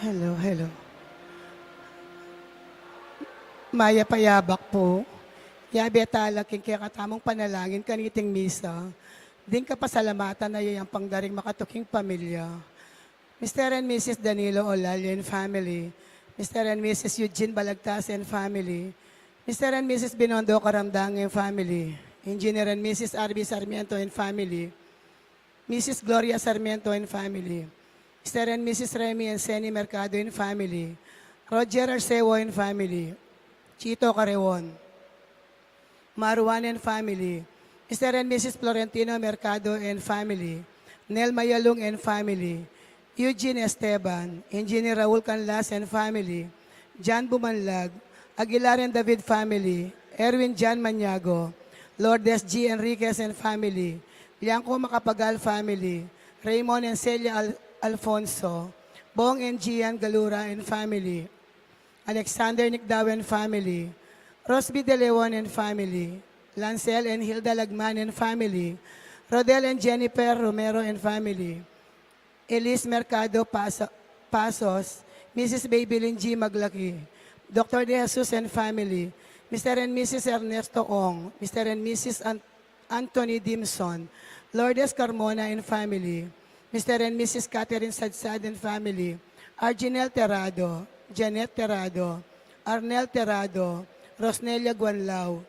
Hello, hello. Maya payabak po. Yabe talak king kaya katamong panalangin kaniting misa. Din ka pasalamatan na yung pangdaring makatuking pamilya. Mr. and Mrs. Danilo Olalio and family. Mr. and Mrs. Eugene Balagtas and family. Mr. and Mrs. Binondo Karamdang and family. Engineer and Mrs. R.B. Sarmiento and family. Mrs. Gloria Sarmiento and family. Mr. and Mrs. Remy and Seni Mercado and family. Roger Arceo and family. Chito Carewon. Marwan and family. Mr. and Mrs. Florentino Mercado and family. Nel Mayalong and family. Eugene Esteban. Engineer Raul Canlas and family. John Bumanlag. Aguilar and David family. Erwin John Maniago. Lourdes G. Enriquez and family. Liangco Macapagal family. Raymond and Celia Alfonso. Bong and Gian Galura and family. Alexander Nicdaw and family. Rosby De Leon and family. Lancel and Hilda Lagman and family. Rodel and Jennifer Romero and family. Elise Mercado Pasos. Mrs. Babylin G. Maglaki. Dr. De Jesus and family. Mr. and Mrs. Ernesto Ong. Mr. and Mrs. Anthony Dimson. Lourdes Carmona and family. Mr. and Mrs. Catherine Sadsad and family. Arginel Terrado. Janet Terrado. Arnel Terrado. Rosnelia Guanlao.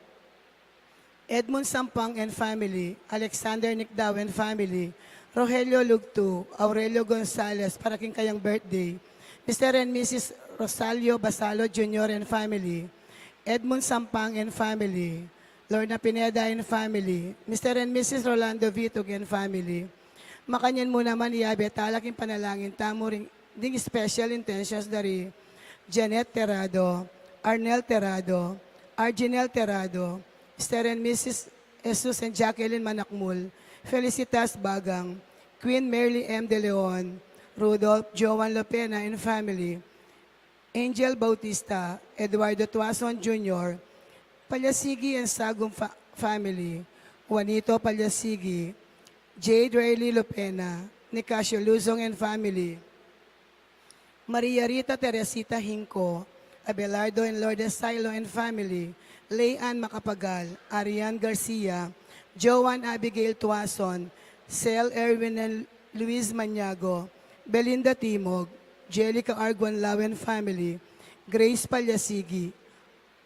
Edmund Sampang and family. Alexander Nicdaw and family. Rogelio Lugtu. Aurelio Gonzalez para king kayang birthday. Mr. and Mrs. Rosalio Basalo Jr. and family. Edmund Sampang and family. Lorna Pineda and family. Mr. and Mrs. Rolando Vitug and family. Makanyan mo naman iabe talaking panalangin tamo ring ding special intentions dari Janet Terrado, Arnel Terrado, Arginel Terrado, Mr. and Mrs. Jesus and Jacqueline Manakmul, Felicitas Bagang, Queen Merly M. De Leon, Rudolph Joan Lopena and family, Angel Bautista, Eduardo Tuason Jr., Palyasigi and Sagum family, Juanito Palyasigi, Jade Rayleigh Lopena, Nicasio Luzong and family, Maria Rita Teresita Hinco, Abelardo and Lourdes Silo and family, Leanne Macapagal, Ariane Garcia, Joan Abigail Tuason, Cel Erwin and Luis Maniago, Belinda Timog, Jelica Arguanlao and family, Grace Palyasigi,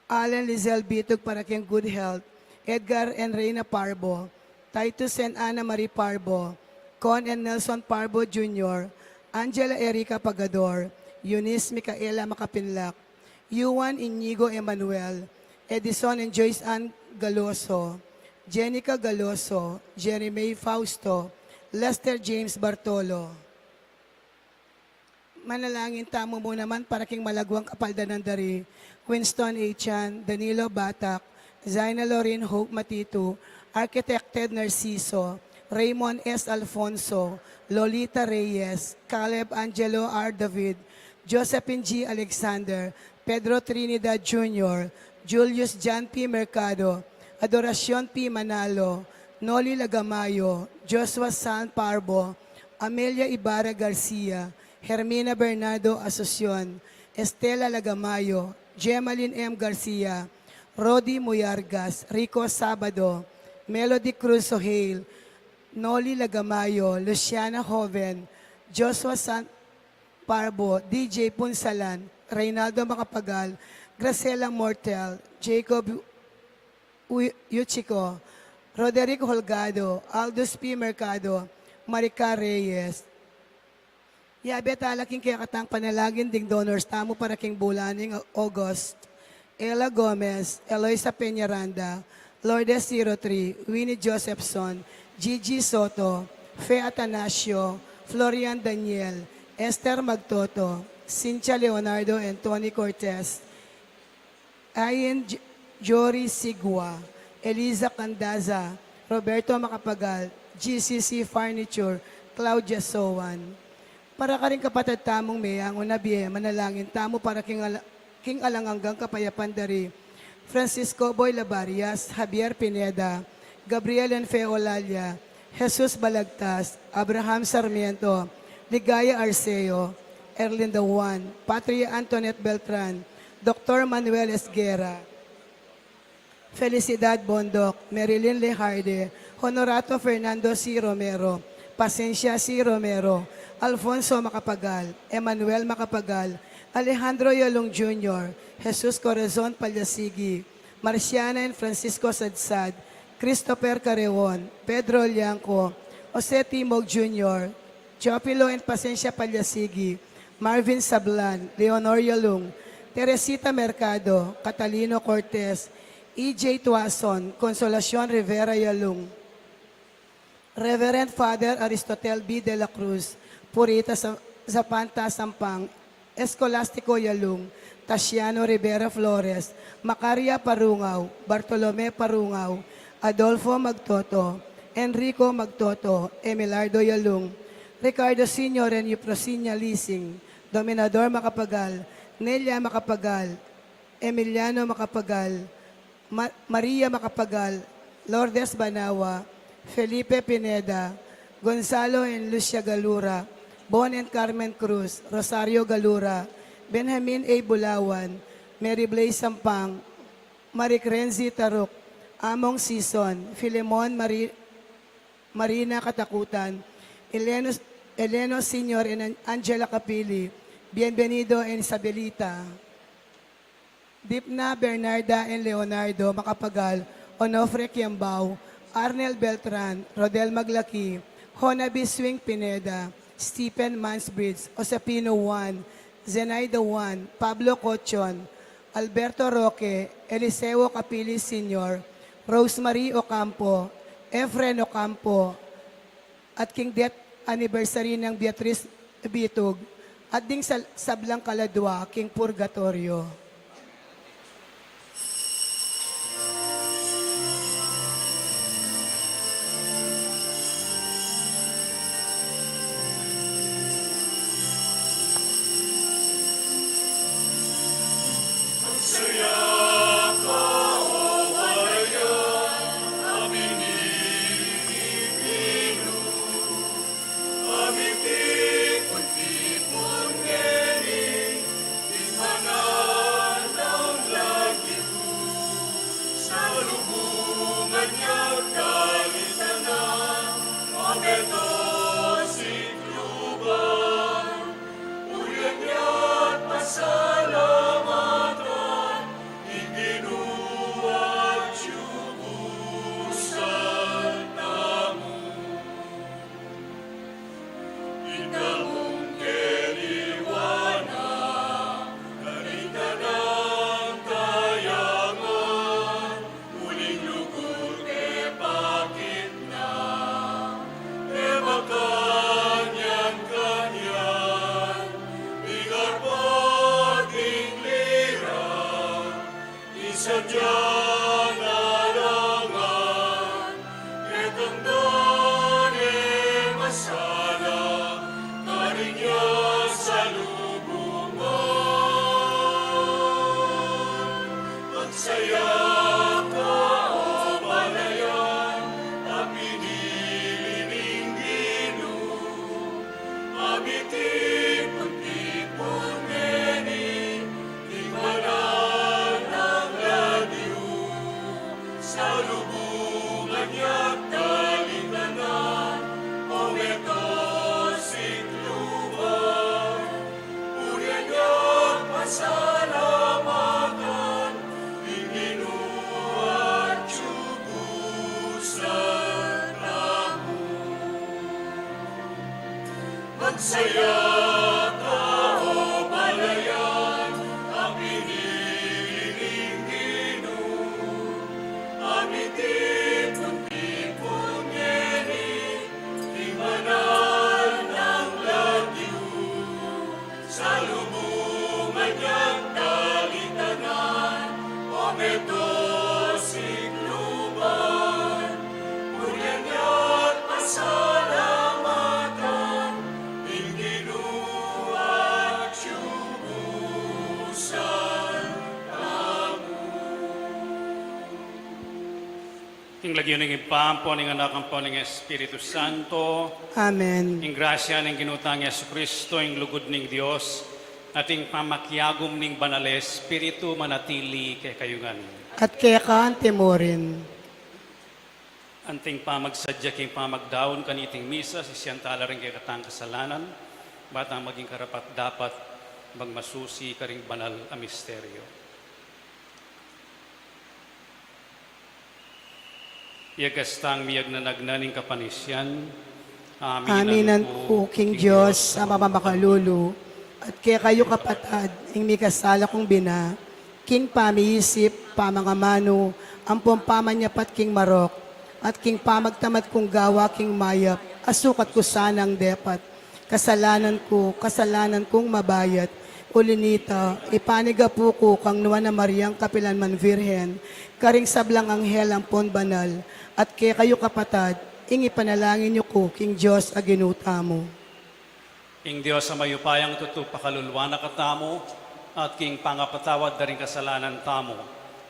Alan Lizelle Bitog para kang good health, Edgar and Reyna Parbo, Titus and Ana Marie Parbo, Con and Nelson Parbo Jr., Angela Erica Pagador, Eunice Micaela Macapinlac, Yuan Inigo Emmanuel, Edison and Joyce Ann Galoso, Jenica Galoso, Jeremy Fausto, Lester James Bartolo. Manalangin tamo mo naman para king malagwang kapalda ng dari, Winston A. Chan, Danilo Batak, Zaina Lorin Hope Matitu, Architect Ted Narciso, Raymond S. Alfonso, Lolita Reyes, Caleb Angelo R. David, Josephine G. Alexander, Pedro Trinidad Jr., Julius John P. Mercado, Adoracion P. Manalo, Noli Lagamayo, Joshua San Parbo, Amelia Ibarra Garcia, Hermina Bernardo Asuncion, Estela Lagamayo, Gemaline M. Garcia, Rodi Muyargas, Rico Sabado, Melody Cruz Sohail, Noli Lagamayo, Luciana Joven, Joshua San Parbo, DJ Punsalan, Reynaldo Macapagal, Graciela Mortel, Jacob Yuchiko, Roderick Holgado, Aldous P. Mercado, Marica Reyes. Yabe talaking kaya katang panalagin ding donors tamo para king bulaning August, Ella Gomez, Eloisa Peñaranda, Lourdes 03, Winnie Josephson, Gigi Soto, Fe Atanasio, Florian Daniel, Esther Magtoto, Cynthia Leonardo and Tony Cortez, Ayen Jory Sigua, Eliza Candaza, Roberto Macapagal, GCC Furniture, Claudia Sowan. Para ka rin kapatid tamong mayang unabiye, manalangin tamo para king alanganggang kapayapan dari, Francisco Boy Labarias, Javier Pineda, Gabriel and Fe Olalia, Jesus Balagtas, Abraham Sarmiento, Ligaya Arceo, Erlinda Juan, Patria Antoinette Beltran, Dr. Manuel Esguera, Felicidad Bondok, Marilyn Lejarde, Honorato Fernando C. Romero, Pasencia C. Romero, Alfonso Macapagal, Emmanuel Macapagal, Alejandro Yolong Jr., Jesus Corazon Palyasigi, Marciana and Francisco Sadsad, Christopher Carreon, Pedro Lianco, Jose Timog Jr., Chopilo and Pasencia Palyasigi, Marvin Sablan, Leonor Yalung, Teresita Mercado, Catalino Cortez, E.J. Tuason, Consolacion Rivera Yalung, Reverend Father Aristotel B. de la Cruz, Purita Zapanta Sampang, Escolastico Yalung, Tasiano Rivera Flores, Macaria Parungaw, Bartolome Parungaw, Adolfo Magtoto, Enrico Magtoto, Emilardo Yalung, Ricardo Sr. and Euprosinia Lising, Dominador Macapagal, Nelia Macapagal, Emiliano Macapagal, Maria Macapagal, Lourdes Banawa, Felipe Pineda, Gonzalo and Lucia Galura, Bon and Carmen Cruz, Rosario Galura, Benjamin A. Bulawan, Mary Blaise Sampang, Maricrenzi Taruk, Among Sison, Filemon Marina Katakutan, Eleno Sr. and Angela Capili, Bienvenido and Isabelita, Dipna Bernarda and Leonardo Macapagal, Onofre Kiambao, Arnel Beltran, Rodel Maglaki, Honabi Swing Pineda, Stephen Mansbridge, Osapino Juan, Zenaida Juan, Pablo Cochon, Alberto Roque, Eliseo Capili Sr., Rosemary Ocampo, Efren Ocampo, at King Death Anniversary ng Beatrice Bitug, at ding Sablang Kaladwa, King Purgatorio. Ing lagyo ng ipampo, ng anak ang po ng Espiritu Santo, Amen. ing grasya ng ginutang Yesu Kristo, ing lugod ng Diyos, at ing pamakyagom ng Banal Espiritu manatili kay kayungan. At kaya ka timorin. Anting pamagsadya king pamagdaon kaniting misa, sisiyantala rin kay katang kasalanan, batang maging karapat dapat magmasusi karing banal a misteryo. Iagastang miyag na nagnaning kapanisyan, Aminan po, King Diyos, sa mamamakalulu, at kaya kayo kapatad, ing may kasala kong bina, King pamiisip, pamangamano, ang pumpamanyapat King Marok, at King pamagtamad kong gawa, King Mayap, asukat ko sanang depat, kasalanan kong mabayat, ulinita, ipaniga po ko kang nuwa na Mariang Kapilan man Virhen, karing sablang anghel ang pon banal, at kaya kayo kapatad, ing ipanalangin niyo ko, King Diyos, aginuta mo. Ing Diyos sa mayupayang tutupakalulwa na katamo, at king pangapatawad na rin kasalanan tamo,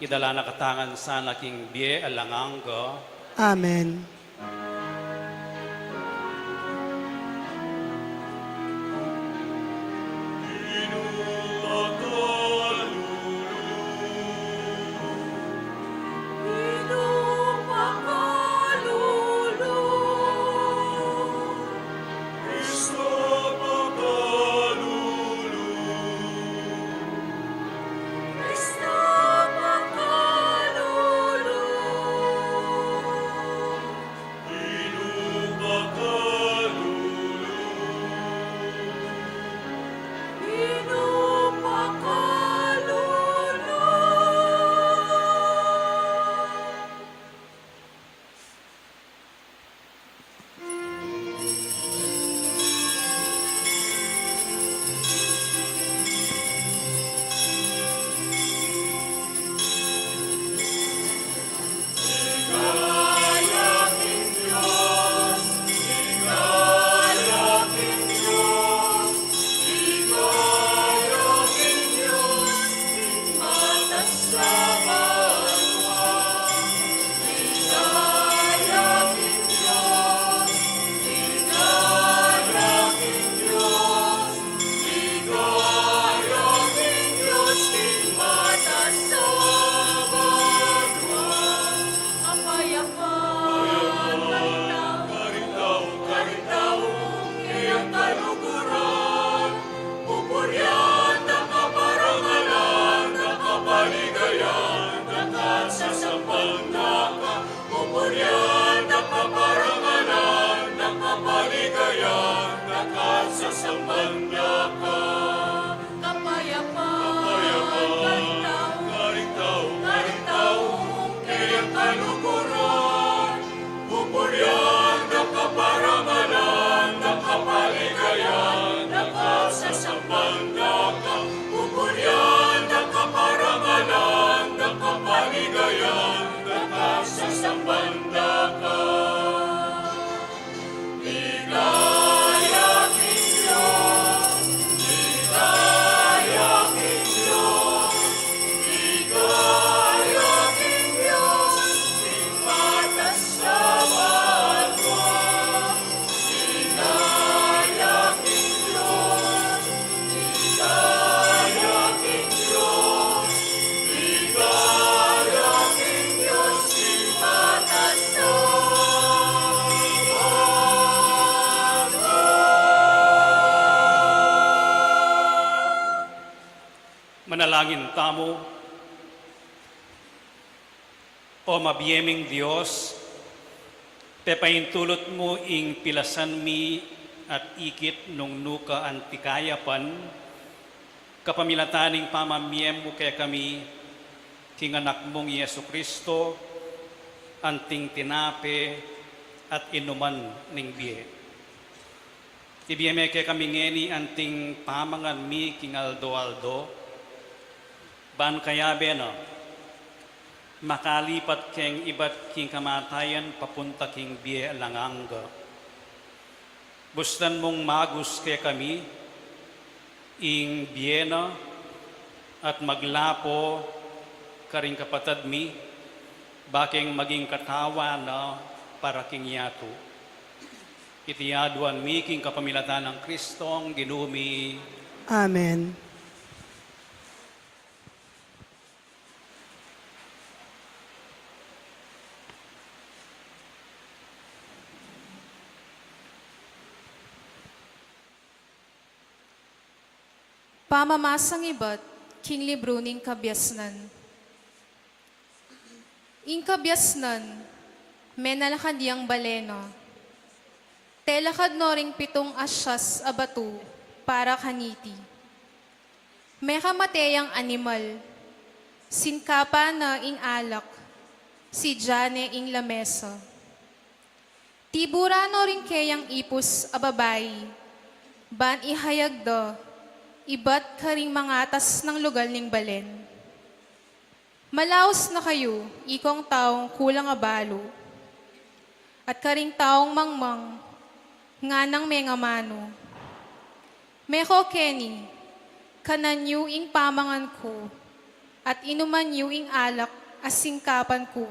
idala na katangan sana king biye alanganga. Amen. Manalangin tamo. O mabiyeming Diyos, pepaintulot mo ing pilasan mi at ikit nung nuka antikayapan, kapamilataning pamamiyem mo kaya kami, king anak mong Yesu Kristo, anting tinape at inuman ning biye. Ibiyeme kaya kami ngeni anting pamangan mi king aldo-aldo, ban kaya bena, makalipat keng iba't king kamatayan papunta king biye langanga. Bustan mong magus kaya kami, ing biyena at maglapo karing kapatad mi, baking maging katawan na para king yato. Itiyaduan mi king kapamilatan ng Kristong ginumi. Amen. Pamamasang iba't king libro ning kabyasnan. Ing kabyasnan, menalakad yang baleno. Telakad no ring 7 asyas abatu para kaniti. Meka mateyang animal, sinkapa na ing alak, si Jane ing lamesa. Tibura no ring kayang ipus ababay, ban ihayag do, iba't karing mangatas ng lugal ning balen. Malaos na kayo, ikong taong kulang abalo, at karing taong mangmang, nga nang mengamano. Meko Kenny, kananyo ing pamangan ko, at inuman yu ing alak as singkapan ko.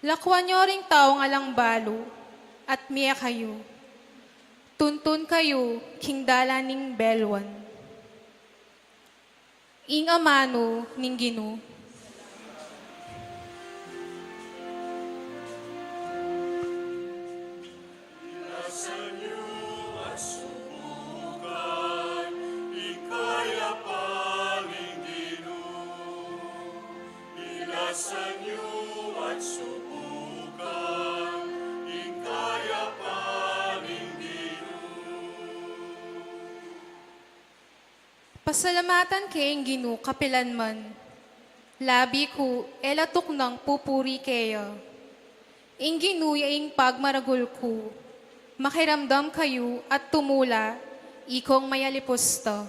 Lakwan nyo ring taong alang balo, at miya kayo. Tuntun kayo, king dalaning belwan. Ing amano ning Ginu. Pasalamatan kayong Ginu kapilanman. Labi ko, elatok ng pupuri kayo. Ing Ginu yaing pagmaragul ko. Makiramdam kayo at tumula, ikong mayalipusta.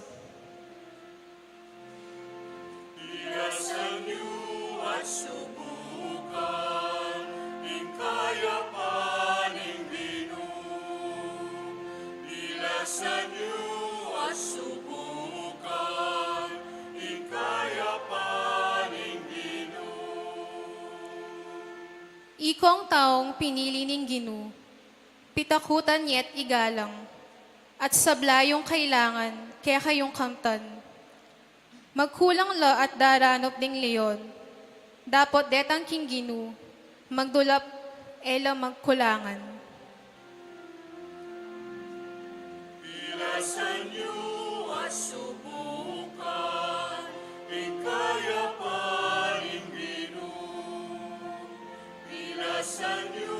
Ikong taong pinili ning Ginu, pitakutan yet igalang, at sablayong kailangan, kaya kayong kamtan. Magkulang la at daranop ding leon, dapot detang king Ginu, magdulap ela magkulangan. Ilasan niyo at subukan, ikaya paring Ginu. Ilasan niyo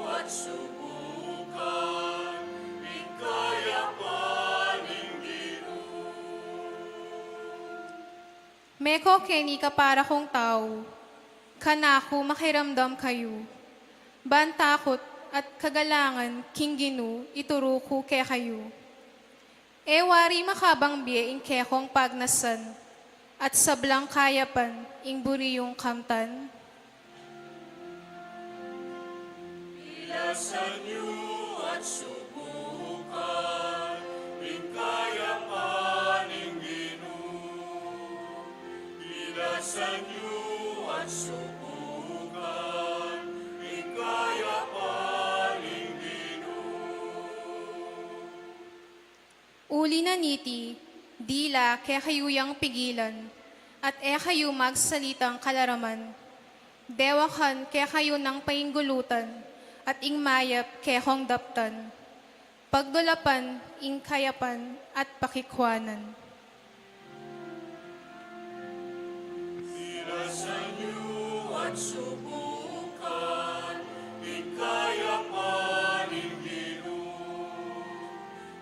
at subukan, ikaya paring Ginu. Meko Kenny ka para kong tao, kanako makiramdam kayo. Bantakot at kagalangan king Ginu, ituro ko kaya kayo. Ewari makabang biye ing kekong pagnasan, at sablang kayapan ing buriyong kamtan. Ilasan niyo at subukan, ikaya paring Ginu. Ilasan niyo at subukan, ikaya paring Ginu. Uli na niti, dila kaya kayuyang pigilan, at kayo magsalitang kalaraman. Dewakan kaya kayo ng painggulutan, at ing mayap kaya kong daptan. Pagdulapan, ing kayapan, at pakikwanan. Ilasan niyo at subukan, ikaya paring Ginu.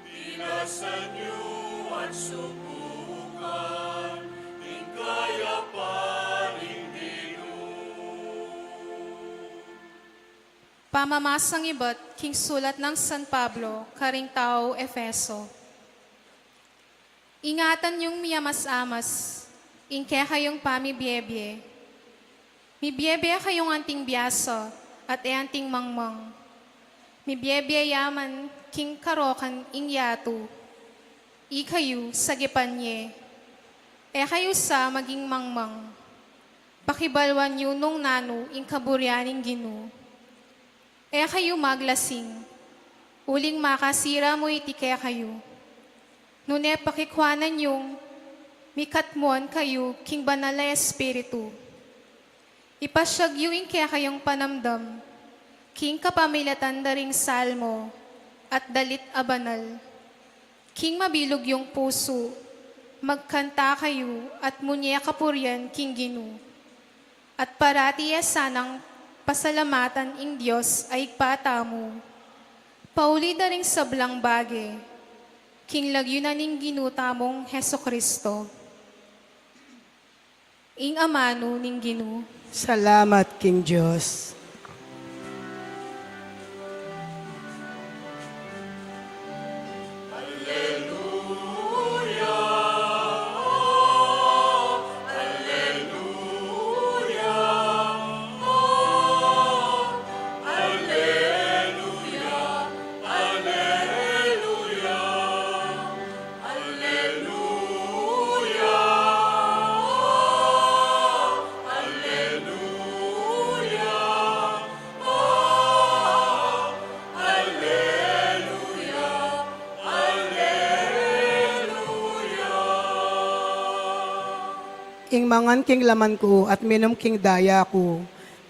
Ilasan niyo at subukan, ikaya paring Ginu. Pamamasang iba't king sulat ng San Pablo, karing tao Efeso. Ingatan yung miyamas-amas, ingke kayong pamibiyebye. Mibiyebye kayong anting biyasa, at anting mangmang. Mibiyebye yaman king karokan ing yato. Ikayu sa gipanye. Kayo sa maging mangmang. pakibalwan yu nung nano ing kaburyaning Ginoo. E kayo maglasing, uling makasira mo iti kaya kayo. Nune pakikwanan yung mikatmuan kayo king banal na espiritu. Ipasyag yu ing kaya kayong panamdam, king kapamilatan daring salmo at dalit abanal. King mabilog yung puso, magkanta kayo at munya kapuryan king Ginoo. At parati sanang pasalamatan ing Diyos ay patamo. Pauli da ring sablang bage, king lagyo na ning ginutamong Heso Kristo. Ing amano ning Ginoo. Salamat, King Diyos. Ing mangan king laman ko at minom king daya ko,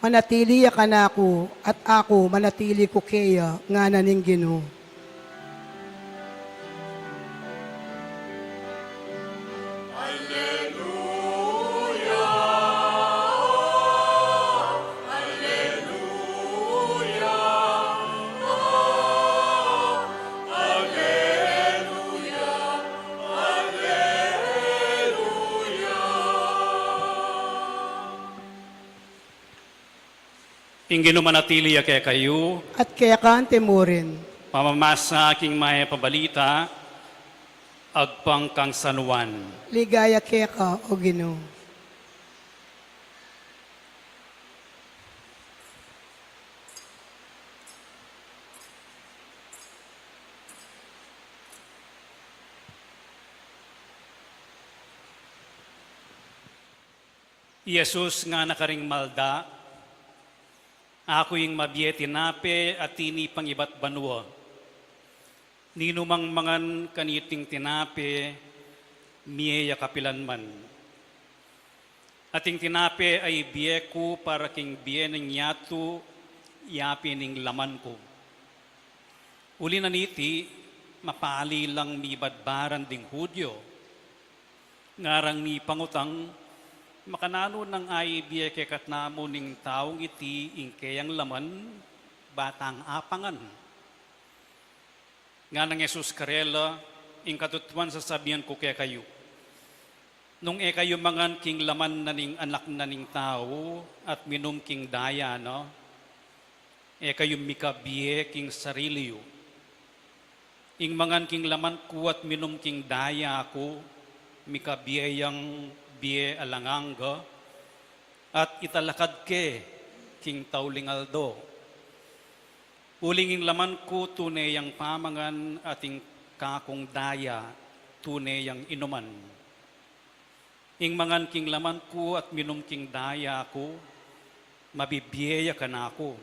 manatili ka na ako at ako manatili ko kaya nga naning Ginoo. Ing ginumanatili kaya kayo, At kaya ka timurin, pamamasa aking maya pabalita, agpang kang sanuan. ligaya kaya ka, o Ginoo. Jesus nga nakaring malda, ako yung mabiyeti nape at tini pang iba't banwa. Ninumang mangan kaniting tinape, miyeya kapilan man. Ating tinape ay biyeku para king biye ng yatu, yapi ning laman ko. Uli na niti, mapali lang mi badbaran ding Hudyo. Ngarang ni pangutang, makanano ng aibiye kekat namo ning taong iti ingkeyang laman, batang apangan. Nga ng Jesus karela, ing katutuan sasabihan ko kaya kayo. Nung kayo mangan king laman na ning anak na ning tao at minum king daya, no? Kayo mikabiye king sariliyo. Ing mangan king laman ko at minum king daya ako, mikabiyayang biye alanganga, at italakad ke king taulingaldo. Ulinging laman ko tunayang pamangan ating kakong daya, tunayang inuman. Ing mangan king laman ko at minum king daya ko, mabibiyeya ka na ako,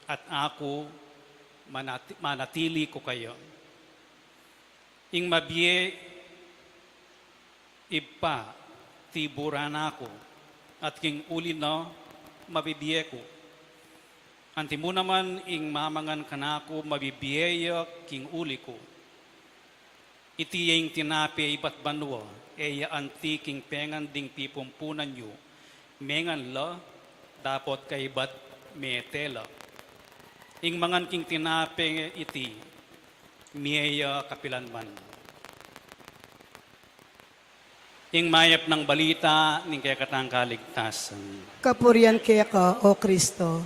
at ako manatili ko kayo. Ing mabiye, ipa, tiburan ako, at king uli na mabibiye ko. Anti mo naman ing mamangan kanako mabibiyeya king uli ko. Iti yung tinapi iba't banwa, anti king pengan ding pipumpunan yu, mengan la, dapat kaibat metela. Ing mangan king tinapi iti, miyeya kapilan man. Ing mayap ng balita ning kaya katang kaligtasan. Kapurian kaya ka, o Kristo.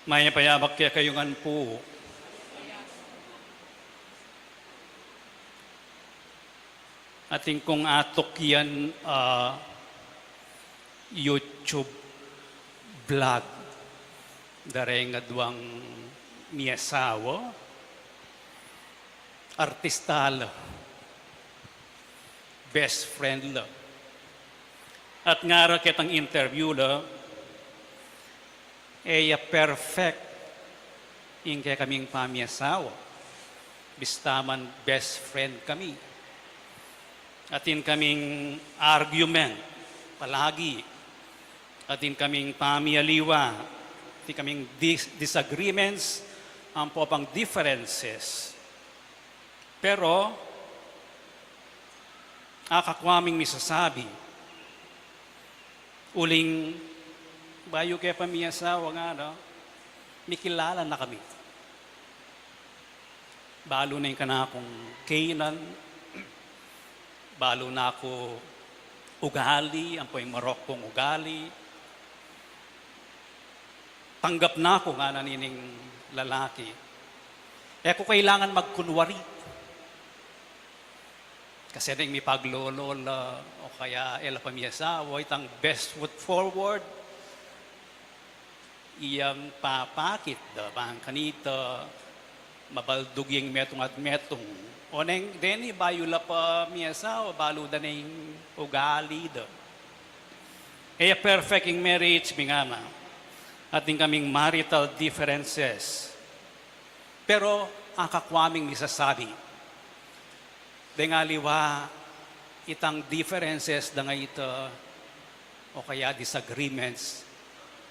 Maya payabak kaya kayungan po. Ating kung atok yan YouTube vlog. Dareng adwang miyasawa. Artistala. best friend la. At nga ra kitang interview la, perfect in kaya kaming pamiasawa. Bistaman best friend kami. Atin kaming argument palagi. Atin kaming pamialiwa. Atin kaming disagreements, ang po pang differences. Pero, akakwaming misasabi, uling bayo kaya pamiasawa nga, no? Mikilala na kami. Balo na yung kanakong Canaan, balo na ako ugali, ang po yung Moroccong ugali. Tanggap na ako nga nanining lalaki. Kung kailangan magkunwari, kasi rin may paglolola o kaya pamiasawa, itang best foot forward, iyang papakit, bang kanita, mabaldug yung metong at metong. O neng, deni, bayo la pa miyasawa, balo da neng ugali da. Kaya perfect yung marriage, bingama. Ating kaming marital differences. Pero, ang kakwaming misasabi, dengaliwa, itang differences da nga ito, o kaya disagreements,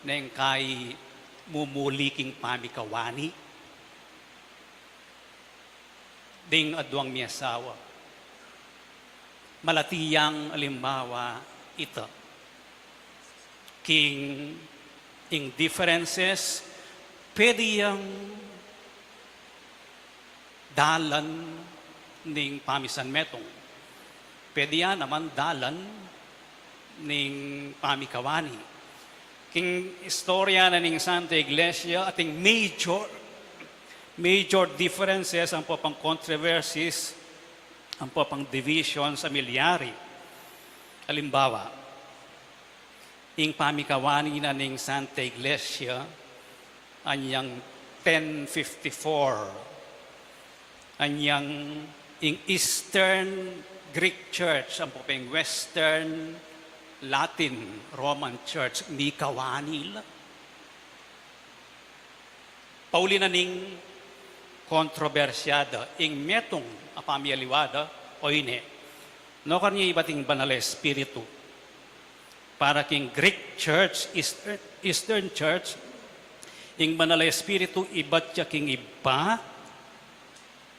neng kay mumuliking pamikawani, ding adwang miyasawa. Malatiyang alimbawa ito. King ing differences, pwede yang dalan ning pamisan metong. Pwede yan naman dalan ning pamikawani. King istorya na ning Santa Iglesia, ating major differences, ang po pang controversies, ang po pang divisions, amilyari. Halimbawa, ing pamikawani na ning Santa Iglesia, anyang 1054, anyang ing Eastern Greek Church, ang po pang Western Latin Roman Church, mikawani la. Pauli na ning kontrobersyada, ing metong apamialiwada, o ine, no kanya ibating banal espiritu, para king Greek Church, Eastern Church, ing banal espiritu, ibat siya king iba,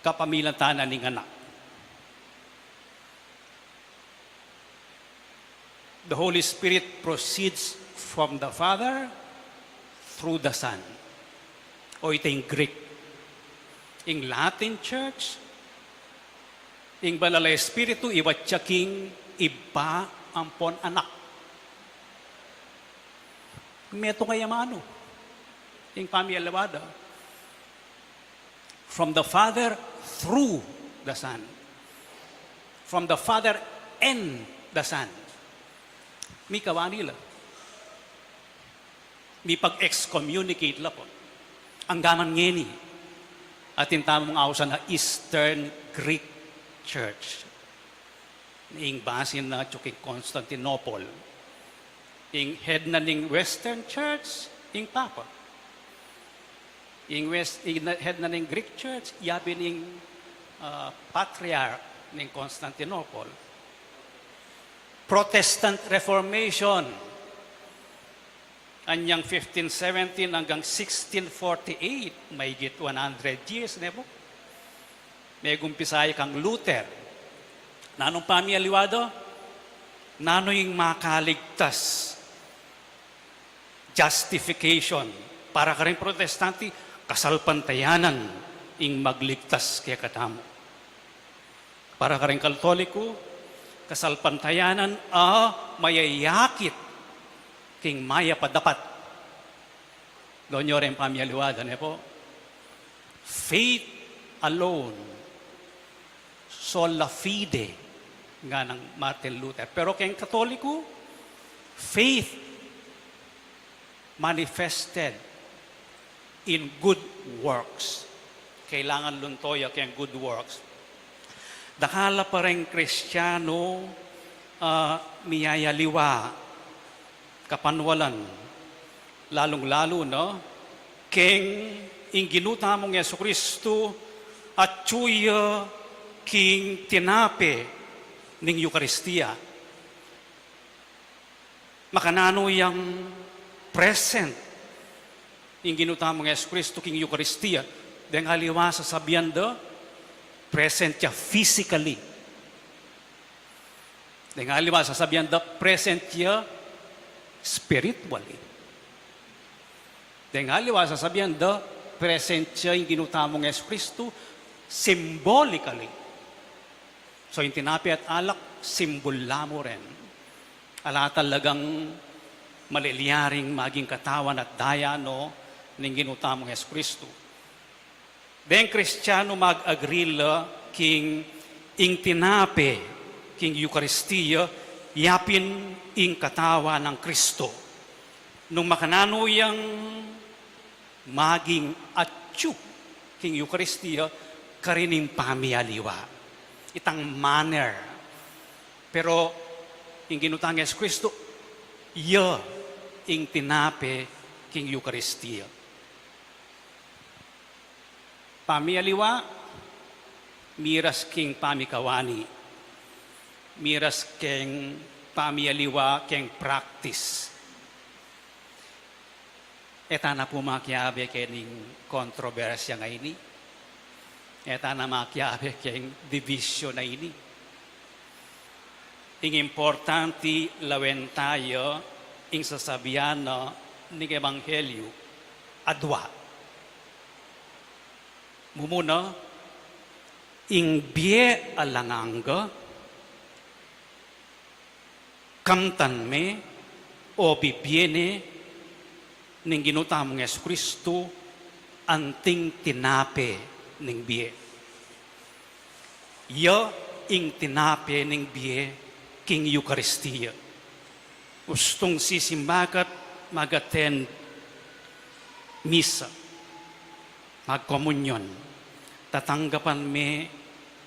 kapamilatanan ning anak. The Holy Spirit proceeds from the Father through the Son. O ito yung Greek. In Latin Church, in Banal na Espiritu, iwat siya king iba ampon anak. Meto kaya mano. In pamialawada. From the Father through the Son. From the Father and the Son. Mi kawani la. Mi pag-excommunicate la po. Ang gaman ngeni. Atin tamong awsa na Eastern Greek Church. Ing basin na Chuking Constantinople. Ing head na ning Western Church, ing Papa. Ing head na ning Greek Church, yabi ning Patriarch ning Constantinople. Protestant Reformation, anyang 1517 hanggang 1648, may git 100 years, nebo? May gumpisay kang Luther. Nanong pamialiwado? Nano yung makaligtas? Justification. Para ka rin protestante, kasalpantayanan ing magligtas kaya katamo. Para ka rin katoliko, kasalpantayanan mayayakit king maya padapat. Doon nyo rin pamialiwada na po. Faith alone, sola fide, nga ng Martin Luther. Pero kayong katoliko, faith manifested in good works. Kailangan luntoya kayong good works. dakala pa rin Kristiyano miyayaliwa, kapanwalan, lalong-lalo no, keng ingginuta mong Yesu Kristo at tsuya king tinape ning Eucharistia. Makanano yang present ingginuta mong Yesu Kristo king Eucharistia. Deng haliwa sa sabihan do, present siya physically. Deng haliwa sa sabihan do, present siya spiritually. Deng haliwa sa sabihan do, present siya yung ginutamong Yesu Kristo symbolically. So yung tinapi at alak, simbol mo rin. Ala talagang maliliyaring maging katawan at daya no, ng ginutamong Yesu Kristo. Den Kristiyano mag-agree king ing tinapi, king Eucharistia, yapin ing katawan ng Kristo. Nung makanano yung maging atyu king Eucharistia, karining pamiyaliwa. Itang manner. Pero, ing ginutang Yesu Kristo, ing tinape king Eucharistia. Pamiyaliwa, miras king pamikawani. Miras king pamiyaliwa king practice. Eta na po makiabe kening kontrobersya nga ini. Eta na makiabe keng division na ini. Ing importanti lawen tayo ing sasabihan na ng Ebanghelyo adwa. Mumuna, ing bie alanganga, kamtan me o bibiene ning ginutamong Yesu Kristo anting tinape ning bie. Ing tinape ning bie king Eucharistia. Ustong sisimbakat mag-attend misa, magkomunyon, tatanggapan me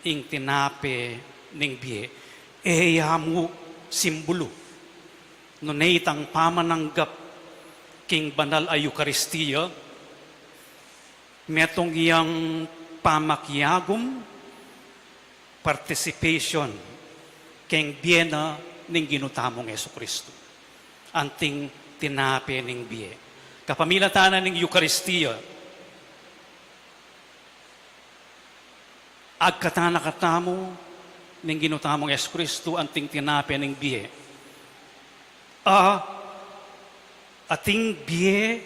ing tinape ning bie. Eyamu simbolo. Nunaytang pamananggap king banal ay Eucharistia, metong iyang pamakyagom, participation, king biena ning ginutamong Yesu Kristo. Anting tinape ning bie. Kapamilatanan ning Eucharistia, agkatana katamo ning ginutamong Yesu Kristo, anting tinape ning bie. Ating bie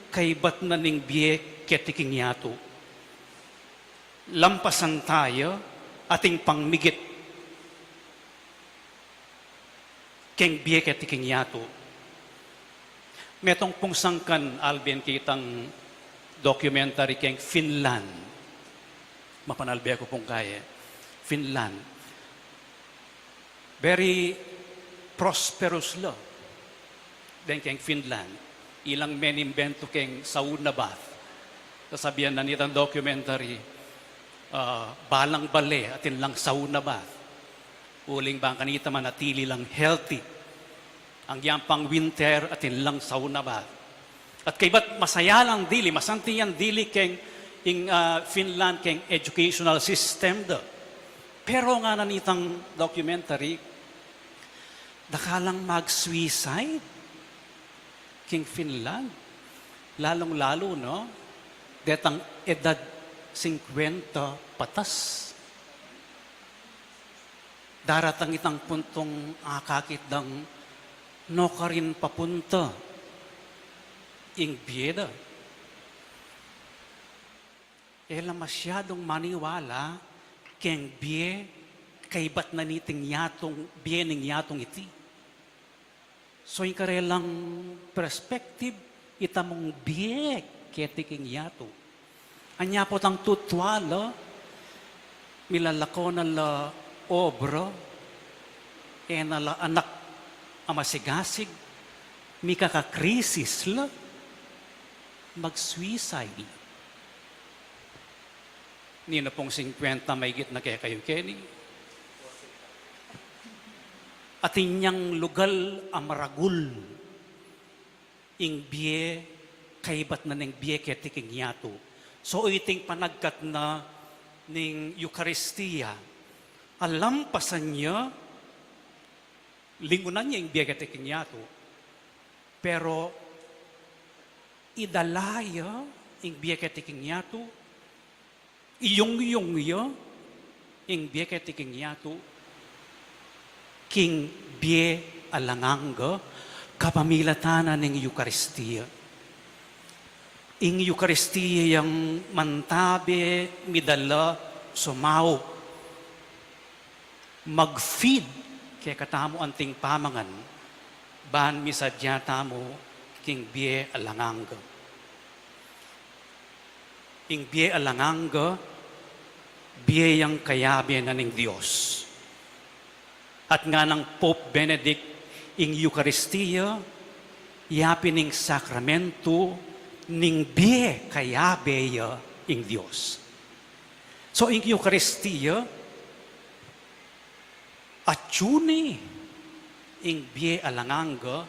kay bat na ning bie ketiking yato. Lampasan tayo ating pangmigit keng bie ketiking yato. Metong pong sangkan alben kitang documentary keng Finland. Mapanalbi ako pong kaya. Finland. Very prosperous law. Den keng Finland, ilang men invento keng sauna bath. Sasabihan na nitang documentary, balang bale atin lang sauna bath. Uling bang kanita manatili lang healthy. Ang yang pang winter atin lang sauna bath. At kaybat masaya lang dili, masanti yan dili keng Finland keng educational system da. Pero nga nanitang documentary, dakalang mag-suicide king Finland. Lalong-lalo, no? Detang edad 50 patas. Daratang itang puntong akakit dang no ka rin papunta ing biyeda. Ela masyadong maniwala keng biye kay ba't naniting yatong biye ning yatong iti. So yung karelang perspective, itamong biyek ketiking yato. Anya po tang tutwala, milalako na la obra, na la anak amasigasig, mikakakrisis la, mag-suicide. Nina pong 50 may git na kaya kayo, Kenny. at inyang lugal amaragul, ing biye kaibat na ning biye ketiking yato. So iting panagkat na ning Eucharistia, alampasan niya, lingunan niya ing biye ketiking yato, pero idalaya ing biye ketiking yato, iyong ya, ing biye ketiking yato, king biye alanganga, kapamilatanan ng Eucharistia. Ing Eucharistia yang mantabe, midala, sumaw, mag-feed kaya katamo anting pamangan, ban misadya tamo, king biye alanganga. Ing biye alanganga, biye yang kayabe na ng Diyos. At nga ng Pope Benedict, ing Eucharistia, yapin ing sakramento, ning biye kayabe ing Diyos. So ing Eucharistia, atyuni ing biye alanganga,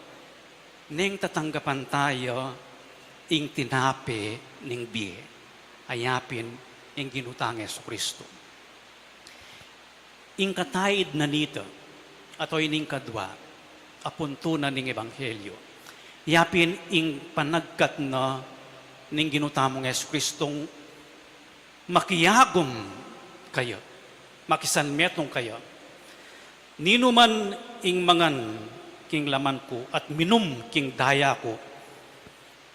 ning tatanggapan tayo, ing tinape ning biye, ayapin ing ginutang Jesucristo. Ing katayid na nito, ato'y ning kadwa, apuntunan ning Ebanghelyo. Yapin ing panagkat na ning ginutamong Jesucristong makiyagom kayo, makisanmetong kayo. Nino man ing mangan king laman ko at minum king daya ko,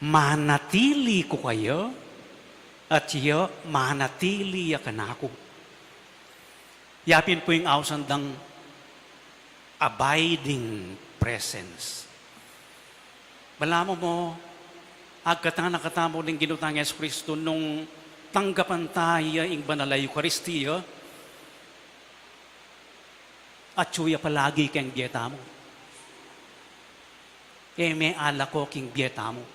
manatili ko kayo at iya manatili ya kanako. Yapin po yung ausandang abiding presence. Balamo mo, agkatang nakatamo ng ginutang Yesu Kristo nung tanggapan tayo ing banal na Eucharistia, at suya palagi kang biyeta mo. May ala ko king biyeta mo.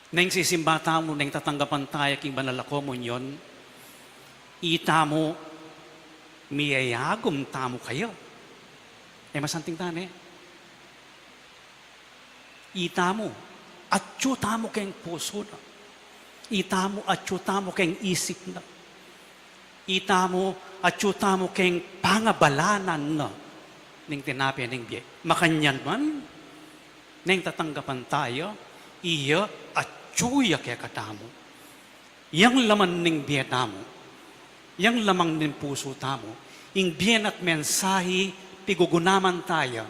Nang sisimbata mo, nang tatanggapan tayo king banal na komunyon, ita mo, miyayagom tamo kayo. Masanting tane. Ita mo, atyo tamo kayong puso na. Ita mo, atyo tamo kayong isip na. Ita mo, atyo tamo kayong pangabalanan na ning tinapi ning biye. Makanyan man, nang tatanggapan tayo, iya atyo kaya katamo. Yang laman ning biye tamo, yang lamang ning puso tamo, ing biyen at mensahe, pigugunaman tayo,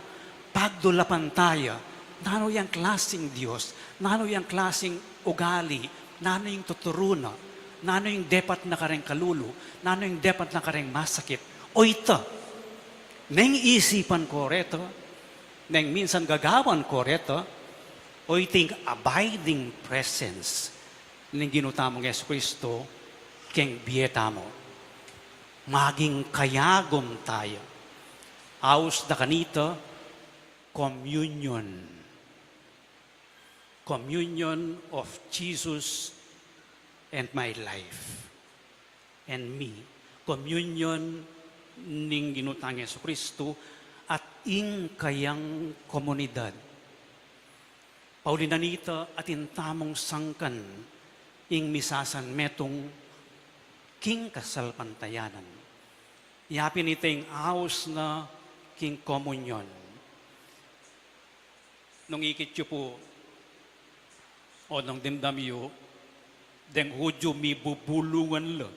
pagdulapan tayo, nano yung klaseng Diyos, nano yung klaseng ugali, nano yung tuturuna, nano yung dapat na kareng kalulu, nano yung dapat na kareng masakit. O ito, nang isipan ko reto, nang minsan gagawan ko reto, o iting abiding presence ng ginutamong Yesu Kristo, keng biyeta mo. Maging kayagom tayo. Aus na kanito, communion. Communion of Jesus and my life. And me. Communion ning ginutang Yesu Kristo at ing kayang komunidad. Paulina nito at intamong sangkan ing misasan metong king kasalpantayanan. Yapin iting aus na king komunyon. Nung ikityo po, o nung dimdamyo, deng hudyo mi bubulungan lo.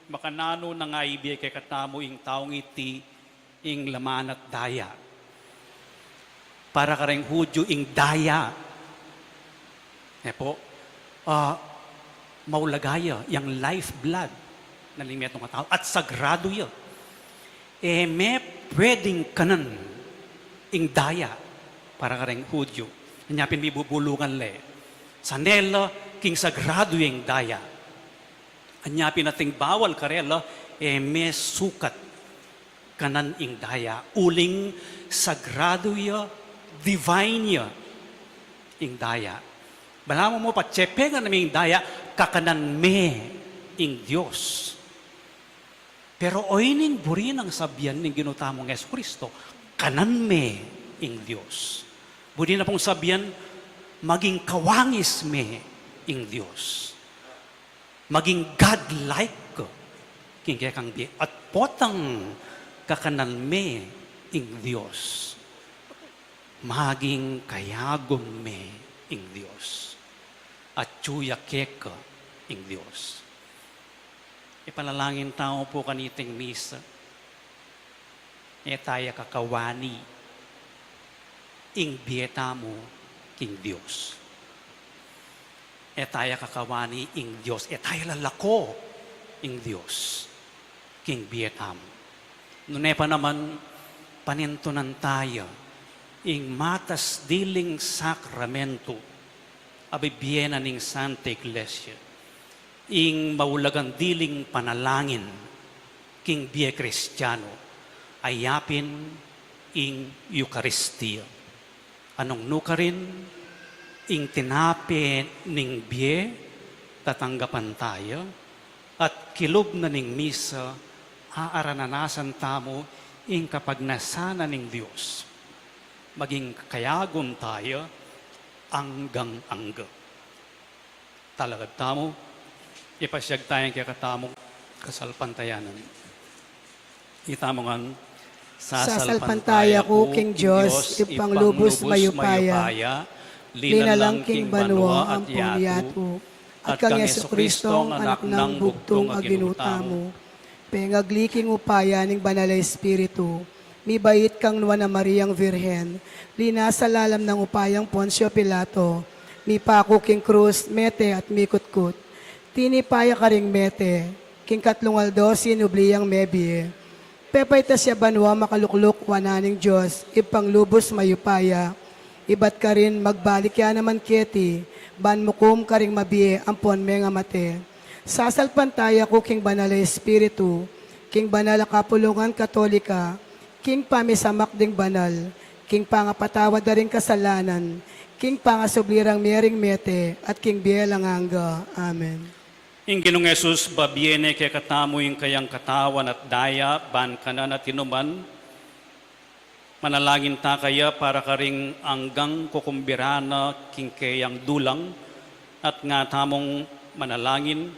Makanano na nga ibigay kay katamo ing taong iti ing laman at daya. Para ka rin hudyo ing daya. Maulagaya, yung lifeblood na limetong katao. At sagrado yun. May pwedeng kanan ing daya para ka rin hudyo. Hanyapin mi bubulungan le. Sanela, king sagrado yung daya. Hanyapin nating bawal karela, may sukat kanan ing daya. Uling sagrado ya, divine ya, ing daya. Balamo mo pa, tsepengan namin ing daya, kakanan me ing Diyos. Pero oyning buri ng sabyan ng ginutamong Yesu Kristo, kanan me ing Diyos. Budi na pong sabyan, maging kawangis me ing Diyos. Maging God-like king kang di. At potang kakanan me ing Diyos. Maging kayagom me ing Diyos. At tsuya keka ing Diyos. Ipanalangin tao po kaniting misa. Etaya kakawani. Ing bieta mo king Diyos. Etaya kakawani ing Diyos. Etaya lalako ing Diyos. King bieta mo. Nunay pa naman panintunan tayo ing matas diling sakramento abibiyena ning Santa Iglesia. Ing maulagang diling panalangin king biye Kristiyano ayapin ing Eucharistia. Anong nukarin ing tinapi ning biye tatanggapan tayo at kilob na ning misa aarananasan tamo ing kapagnasanan ning Diyos. Maging kayagon tayo anggang-angga. Talagad tamo, ipasyag tayong kakatamong kasalpantayanan. Itamongan, Sasalpantaya ko, King Diyos, ipanglubos mayupaya, linalang King Banwa ang punyato, at kang Yesu Kristo ang anak ng bugtong aginutamo, pengagliking upaya ning banal na Espiritu, mibait kang nuwa na Mariang Virhen, linasalalam ng upayang Poncio Pilato, mipako King Cruz, mete at mikutkut, tinipaya ka ring mete, King Katlungaldo, sinubliyang mebie, pepay ta siya banwa makalukluk wananing Diyos, ipanglubos mayupaya, ibat ka rin magbalik ya naman keti, ban mukum ka ring mabie, ampon menga mate. Sasalpantaya ko King Banal na Espiritu, King Banal na Kapulungan Katolika, King Pamisamak ding Banal, King Pangapatawad na rin kasalanan, King Pangasublirang Mering Mete, at King Bielang Angga. Amen. ing Ginong Jesus, babiene kay katamo yung kayang katawan at daya, ban kanan at tinuman, manalangin ta kaya para karing anggang kukumbirana king kayang dulang, at nga tamong manalangin,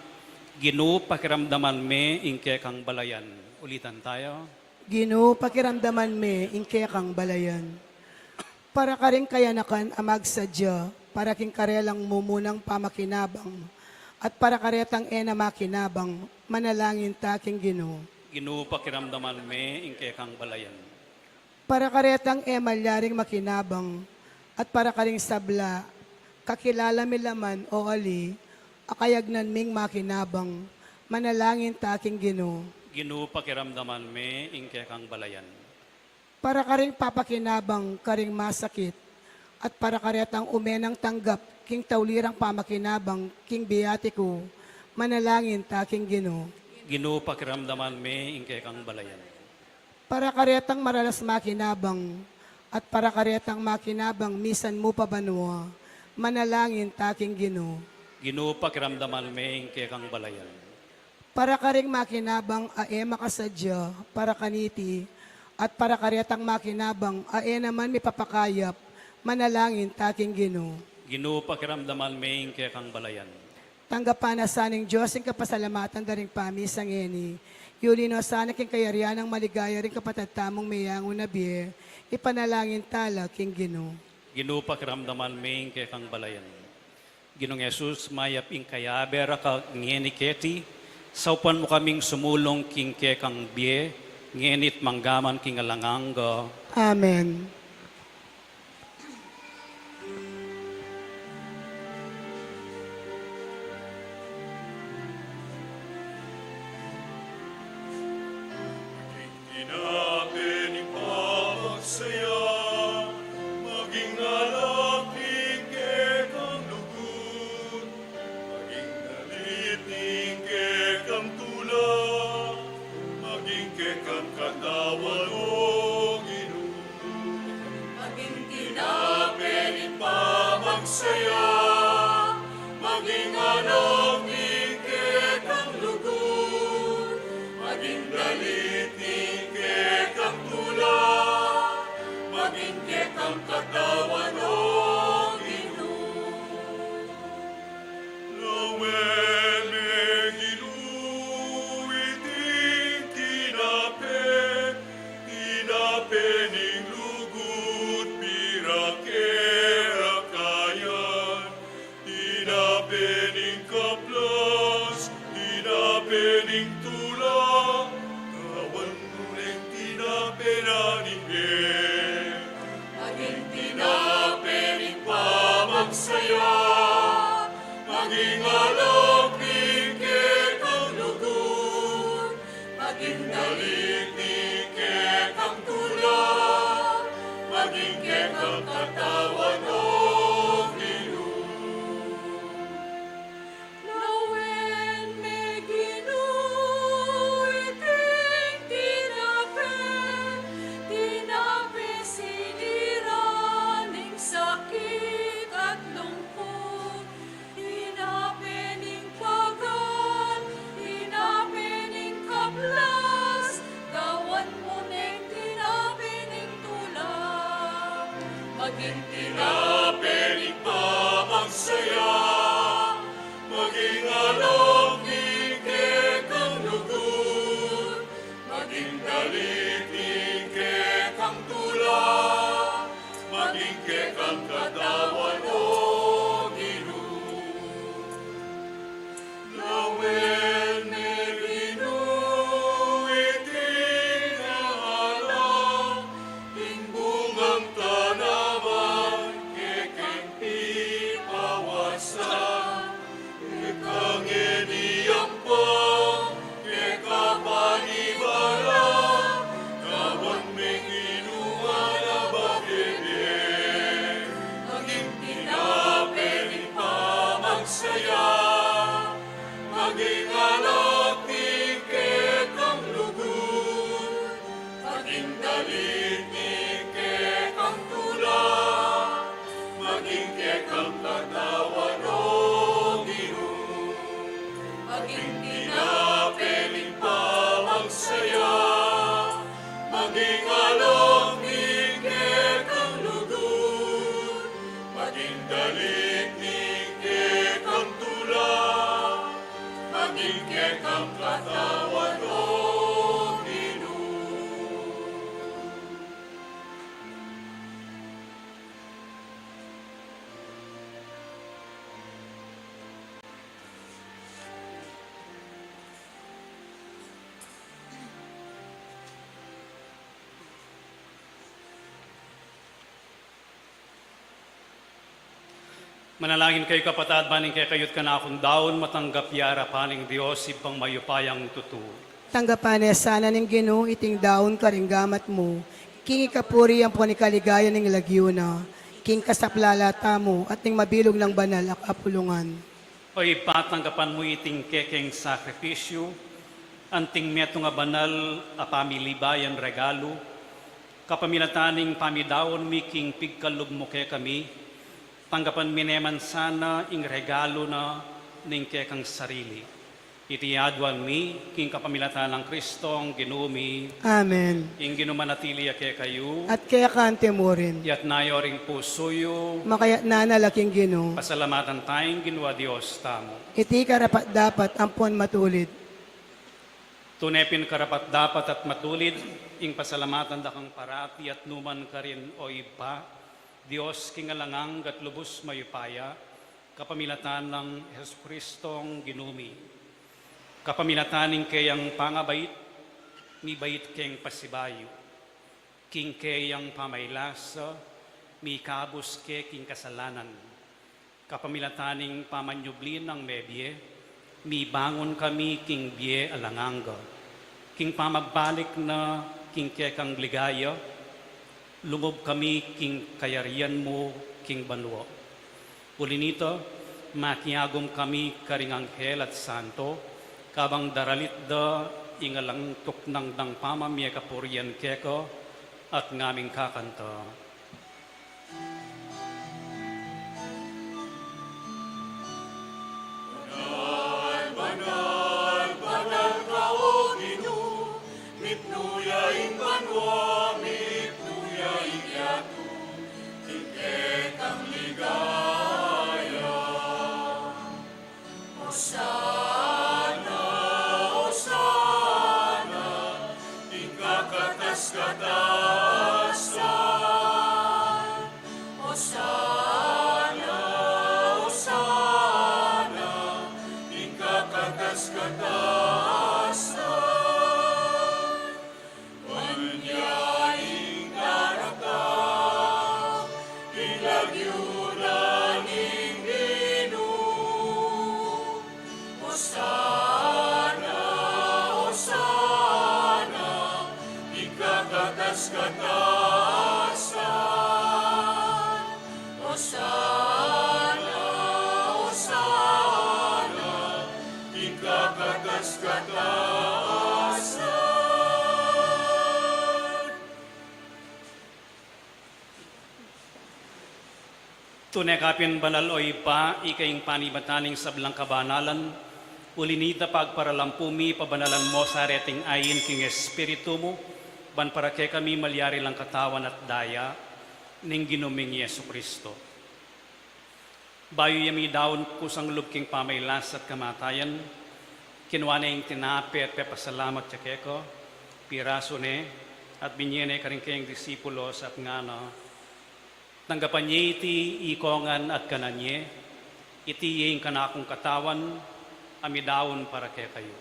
Ginoo pakiramdaman me ing kang balayan. Ulitan tayo. Ginoo pakiramdaman me, ingke kang balayan. Para ka rin kayanakan amag sadya, para king karelang mumunang pamakinabang, at para karetang ena makinabang, manalangin taking Ginoo. Ginoo pakiramdaman me ing kang balayan. Para karetang malyaring makinabang, at para karing sabla, kakilala mi laman o ali, akayagnan ming makinabang, manalangin taking Ginoo. Ginoo pakiramdaman me ing kang balayan. Para karing papakinabang, karing masakit, at para karetang umenang tanggap, king taulirang pamakinabang, king biyatiko, manalangin taking Ginoo. Ginoo pakiramdaman me ing kang balayan. Para karetang maralas makinabang, at para karetang makinabang, misan mo pa banwa, manalangin taking Ginoo. Ginoo pakiramdaman me ing kang balayan. Para karing makinabang, ae makasadya, para kaniti, at para karetang makinabang, ae naman mi papakayap, manalangin taking Ginoo. Ginoo pakiramdaman me ing kang balayan. Tanggapan na saning Diyos ang kapasalamatan daring pamisang eni. Yulino sana king kayarian ng maligaya rin kapatatamong mayango na biye, ipanalangin tala king Ginoo. Ginoo pakiramdaman me ing kang balayan. Ginong Jesus, mayap ing kayabera ka ngeni keti, saupan mo kaming sumulong king kang biye, ngenit manggaman king alanganga. Amen. Inapin ipamagsaya, maging nalaking kekang lugod, maging naliting kekang tula, maging kekang katawan o Ginoo. Maging tinapin ipamagsaya, maging nalaking kekang lugod, maging naliting maging kekang katawan o Lawen me ginuiting tinape ning lugut pirakera kayan, tinape ning kaplas, tinape ning tula, kawan nguneng tinape na ningin. Maging tinape ning pamagsaya, maging alak ni kekang lugut, maging dalik ni kekang tula, maging kekang katawan o Lawen me ginuiting tinape siniraning sakit at lungkot, tinape ning pagan, tinape ning kaplas, gawan mo ning tinape ning tula, maging tinape ning pamagsaya, maging alok ni kekang lugut, maging dalit ni kekang tula, maging kekang katawan o Lawen me ginuiting na alam, ing bungang tanaman, kekeng pipawasan, kekang iniyampang, kekapanibala, kawan me ginuwa na bagene, maging tinape ning pamagsaya, maging alak ni kekang lugut, maging dalit ni kekang tula, maging kekang katawan o maging tinape ning pamagsaya, maging alak ni kekang lugut, maging dalit ni kekang tula, maging kekang katawan o Manalangin kayo kapatad, maning kay kayot ka na akong daon, matanggap yara paning Diyos, ipang mayupayang tutu. Tanggapan niya sana ng Ginoo iting daon karinggamat mo. King ikapuri ang ni kaligayan ng lagyuna. King kasaplalata mo at ning mabilog ng banal ak apulungan. O ipatanggapan mo iting kekeng sakripisyo, anting meto nga banal a pamilibayan regalo, kapamilataning pamidaon mi king pigkalog mo ke kami, tanggapan mineman sana ing regalo na ning kekang sarili. Iti adwan mi, king kapamilatan ng Kristo ang ginumi, Amen. ing ginumanatili ke kayo, At kaya kante mo rin. yat nayoring pusoyo, Makayat na nalaking Ginoo. pasalamatan tayong ginwa Diyos tamo. Iti karapat dapat ampon matulid. Tunepin karapat dapat at matulid, ing pasalamatan dakang parati at numan ka rin o iba, Diyos kingalangang gat lubos mayupaya, kapamilatan ng Yesus Kristong ginumi. Kapamilataning kayang pangabait, mi bait keng pasibayo. King kayang pamaylasa, mi kabus ke king kasalanan. Kapamilataning pamanyublin ng mebye, mi bangon kami king bie alanganga. King pamagbalik na king kekang ligaya, lumob kami king kayarian mo king banwo. Uli nito, makiagom kami karing anghel at santo, kabang daralit da ingalang tuknang ng pamamye kapurian keko at ngaming kakanta. Mitnuya in banwa, mitnuya in Tunekapin banal o ipa, ikaing panibataning sablang kabanalan, ulinita pagparalampumi, pabanalan mo sa areting ayin king Espiritu mo, ban para kay kami malyari lang katawan at daya, ning ginuming Yesu Kristo. Bayo yami daon kusang lubking pamaylas at kamatayan, kinuha na yung tinapi at pepasalamat siya keko, piraso ne, at binyene ka rin kayong disipulos at nga no, tanggapan niya iti ikongan at kananye, iti yung kanakong katawan, amidawon para kay kayo.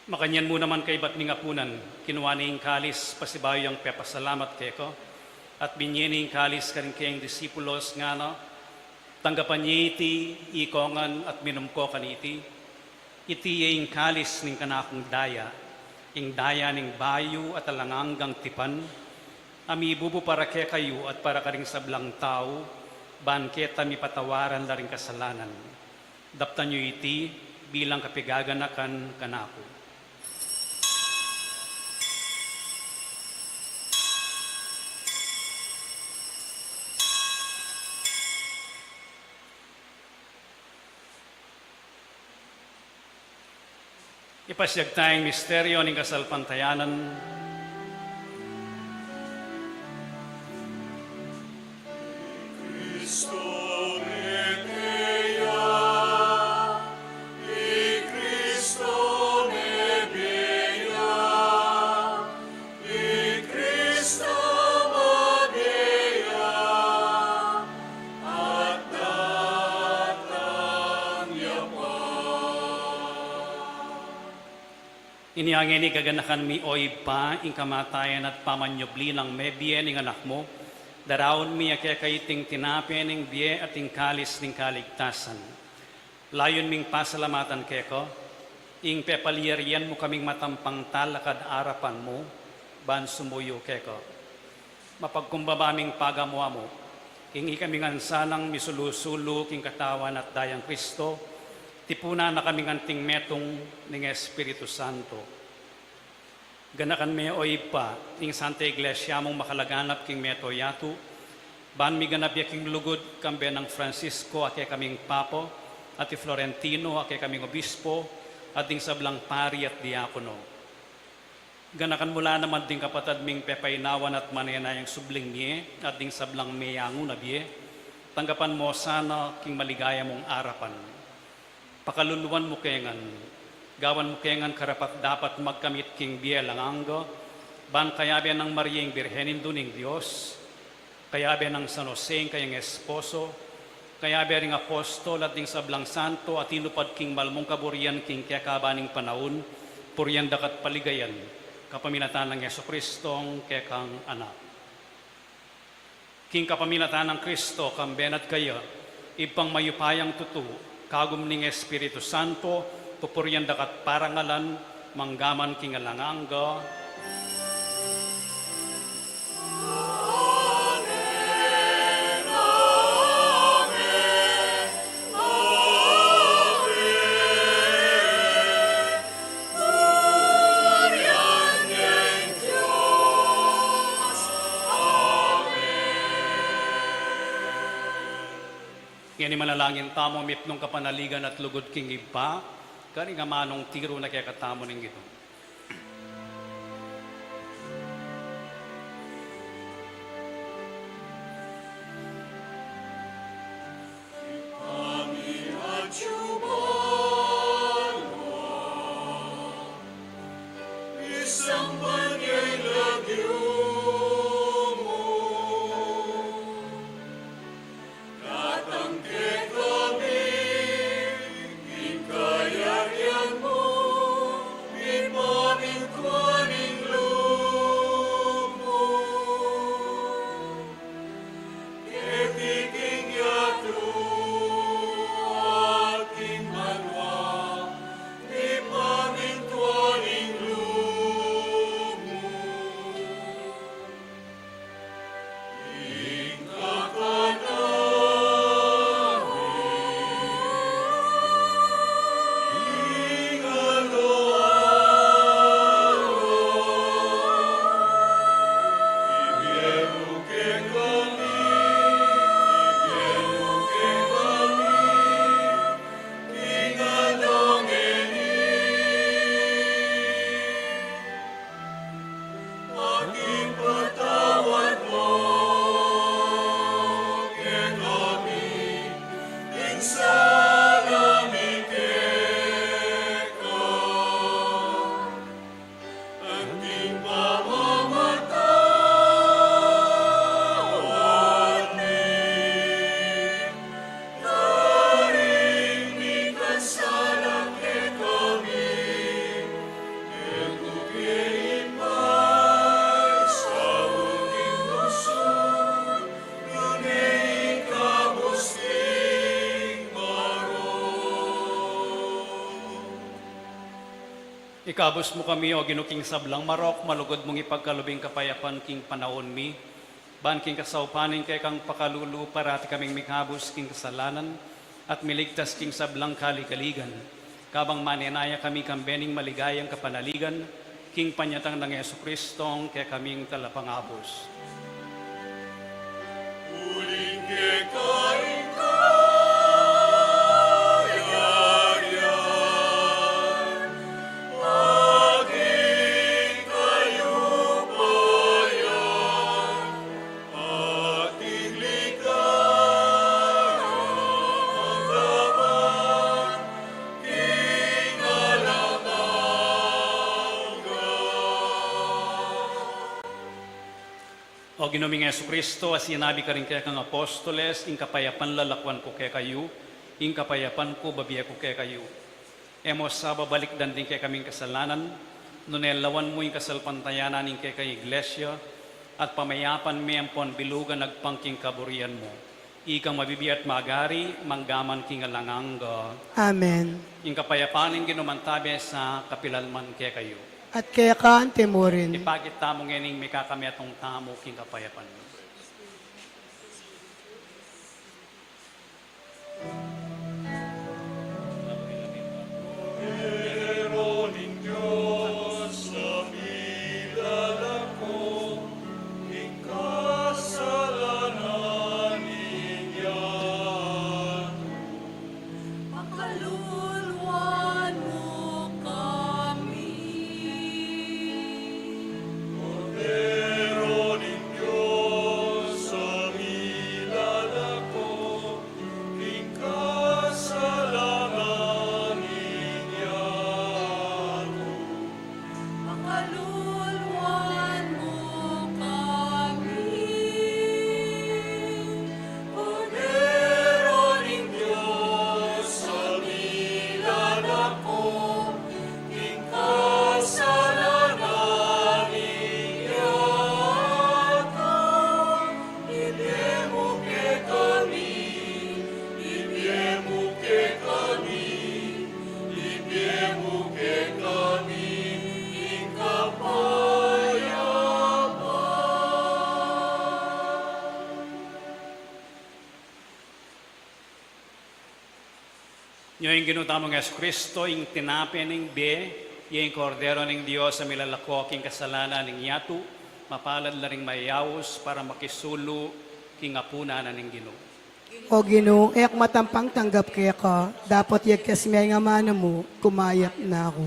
Makanyan mo naman kay ba't ningapunan, kinuha na yung kalis, pasibayo yung pepasalamat keko, at binyening kalis ka rin kayong disipulos nga no, tanggapan niya iti, ikongan at minumko kaniti, iti yung kalis ning kanakong daya, ing daya ning bayo at alanganggang tipan, amibubo para kay kayo at para ka ring sablang tao, banketa mi patawaran la ring kasalanan. Daptan nyo iti, bilang kapigaganakan kanako. Ipasyag tayong misteryo ng kasalpantayanan. Cristo netea, i Cristo nebea, i Cristo magea, at datang yapa. Iniangin ni gaganakan mi oy pa, ing kamatayan at pamanyobli ng mebye ning anak mo, daraon mi akya kaiting tinapi ning biye at ing kalis ning kaligtasan. Layon ming pasalamatan keko, ing pepalyerian mo kaming matampang talakad arapan mo, ban sumuyo keko. Mapagkumbabaming pagamwa mo, ing ikaming ansanang misulusulo king katawan at dayang Kristo, tipuna na kaming anting metong ning Espiritu Santo. Ganakan me oy pa, ing Santa Iglesia mong makalaganap king meto yatu, ban mi ganap ya king lugod kambe ng Francisco ake kaming papo, at ti Florentino ake kaming obispo, at ding sablang pari at diakono. Ganakan mula naman ding kapatad ming pepainawan at manena yung subling niye, at ding sablang meyango na biye, tanggapan mo sana king maligaya mong arapan. Pakaluluan mo kengan, gawan mo kengan karapat dapat magkamit king bielang anggo, ban kayabe ng Mariang Birhenin duning Diyos, kayabe ng San Jose kayang esposo, kayabe ring apostol at ding sablang santo at inupad king malmong kaburian king kekabaning panahon, puryan dakat paligayan, kapaminatan ng Yesu Kristong kekang anak. King kapaminatan ng Kristo, kambenat kaya, ipang mayupayang tutu, kagum ning Espiritu Santo, pupuryan dakat parangalan, manggaman king alangangga. Yan ni manalangin tamo mitnong kapanaligan at lugod king iba, kani nga manong tiro na kaya katamo ning ito. Isang banyay lagyo mo, natangke kami, ikayaryan mo, ipamingkwaning lumo. Ketiking yatu at Ikabos mo kami o ginuking sablang marok, malugod mong ipagkalubing kapayapan king panahon mi. Ban king kasaupanin kay kang pakalulu parati kaming mikabos king kasalanan at miligtas king sablang kaligaligan. Kabang maninaya kami kambening maligayang kapanaligan, king panyatang ng Yesu Kristong kay kaming talapangabos. Uling kain maging kayupayan, ating ligaya magdamag, kinalamagan. O Ginoming Yesu Kristo, as sinabi ka rin kaya kang apostoles, ing kapayapan lalakwan ko kaya kayo, ing kapayapan ko babiya ko kaya kayo. Emos sa babalik din kaya kaming kasalanan, nunelawan mo yung kasalpantayanan ing kaya kay iglesia, at pamayapan mi ang pon bilugan nagpangking kaburian mo. Ikang mabibiyat magari, manggaman king alanganga. Amen. Ing kapayapan ing ginumantabi sa kapilalman kaya kayo. At kaya ka ang timurin. Ipagit tamo ngening may kakami atong tamo king kapayapan. Pero Diyos sa milalako, ikasalanan niya. Pakaluluan mo kami. Pero Diyos sa milalako, ikasalanan niya. Pakaluluan mo kami. Pero Diyos sa milalako, ikasalanan niya. Ibiyemo ke kami, ibiyemo ke kami, ibiyemo ke kami, Yung ginutamong Yesu Kristo, yung tinapin ng be, yung kordero ng Diyos sa milalako king kasalanan ng yatu, mapalad na ring mayawos para makisulo king apuna na ng Ginoo. O Ginoo, ek matampang tanggap kaya ka, dapat yagkas may nga mana mo, kumayak na ako.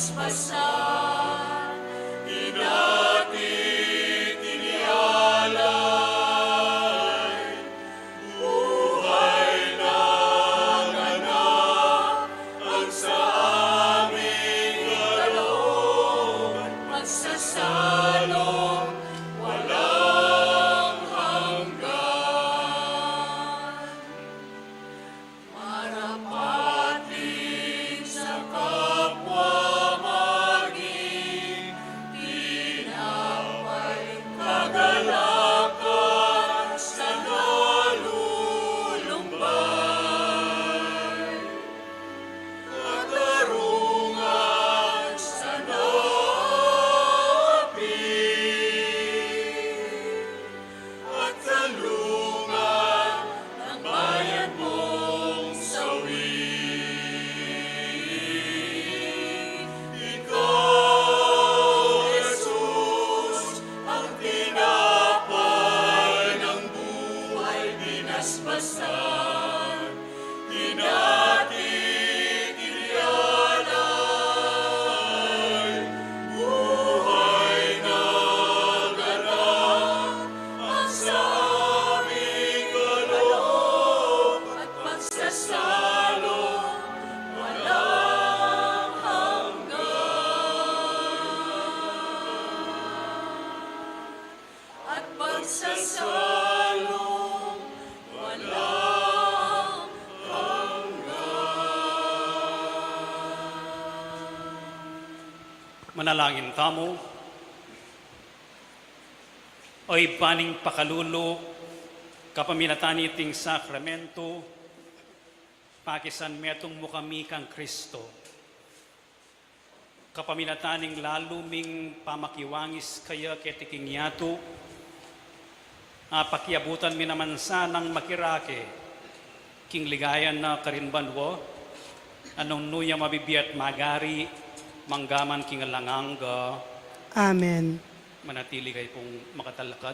binasbasan. Inating inialay, buhay ng anak, ang sa aming kalooban, Magsasalong walang hanggan. Marapatin sa kapwa maging tinapay, kagalakan sa nalulumbay, katarungan sa napi, at kalungan ng bayan mong sawi. Ikaw, Jesus, ang tinapay ng buhay binasbasan. Inating inialay, buhay ng anak, ang sa aming kaloob at pagsasalong walang hanggan. At pagsasalong walang Manalangin tamo. Oy baning pakalulo, kapaminataniting sakramento, pakisan metong mo kami kang Kristo. Kapaminataning laluming pamakiwangis kaya ketiking yato, pakiabutan mi naman sanang makirake, king ligayan na karinbanwo, anong nuya mabibiyat magari, manggaman king langanga, Amen. manatili kayo pong makatalakad.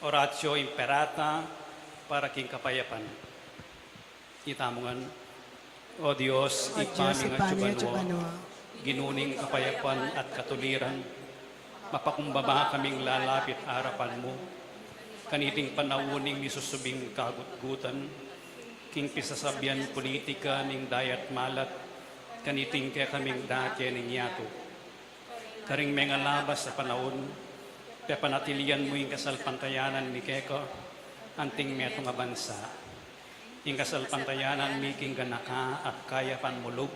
Oratio imperata para king kapayapan. Itamungan, O Diyos, O Diyos, ipaming ipaming at at subanwa, ginuning kapayapan at katuliran, mapakumbaba kaming lalapit harapan mo, kaniting panawuning ni susubing kagutgutan, king pisasabyan politika ning dayat malat, kaniting kaya kaming dake ning yato. Karing mga labas sa panahon, pepanatilian mo yung kasalpantayanan ni Keko, anting metong abansa. Yung kasalpantayanan mi king ganaka at kaya panmulog,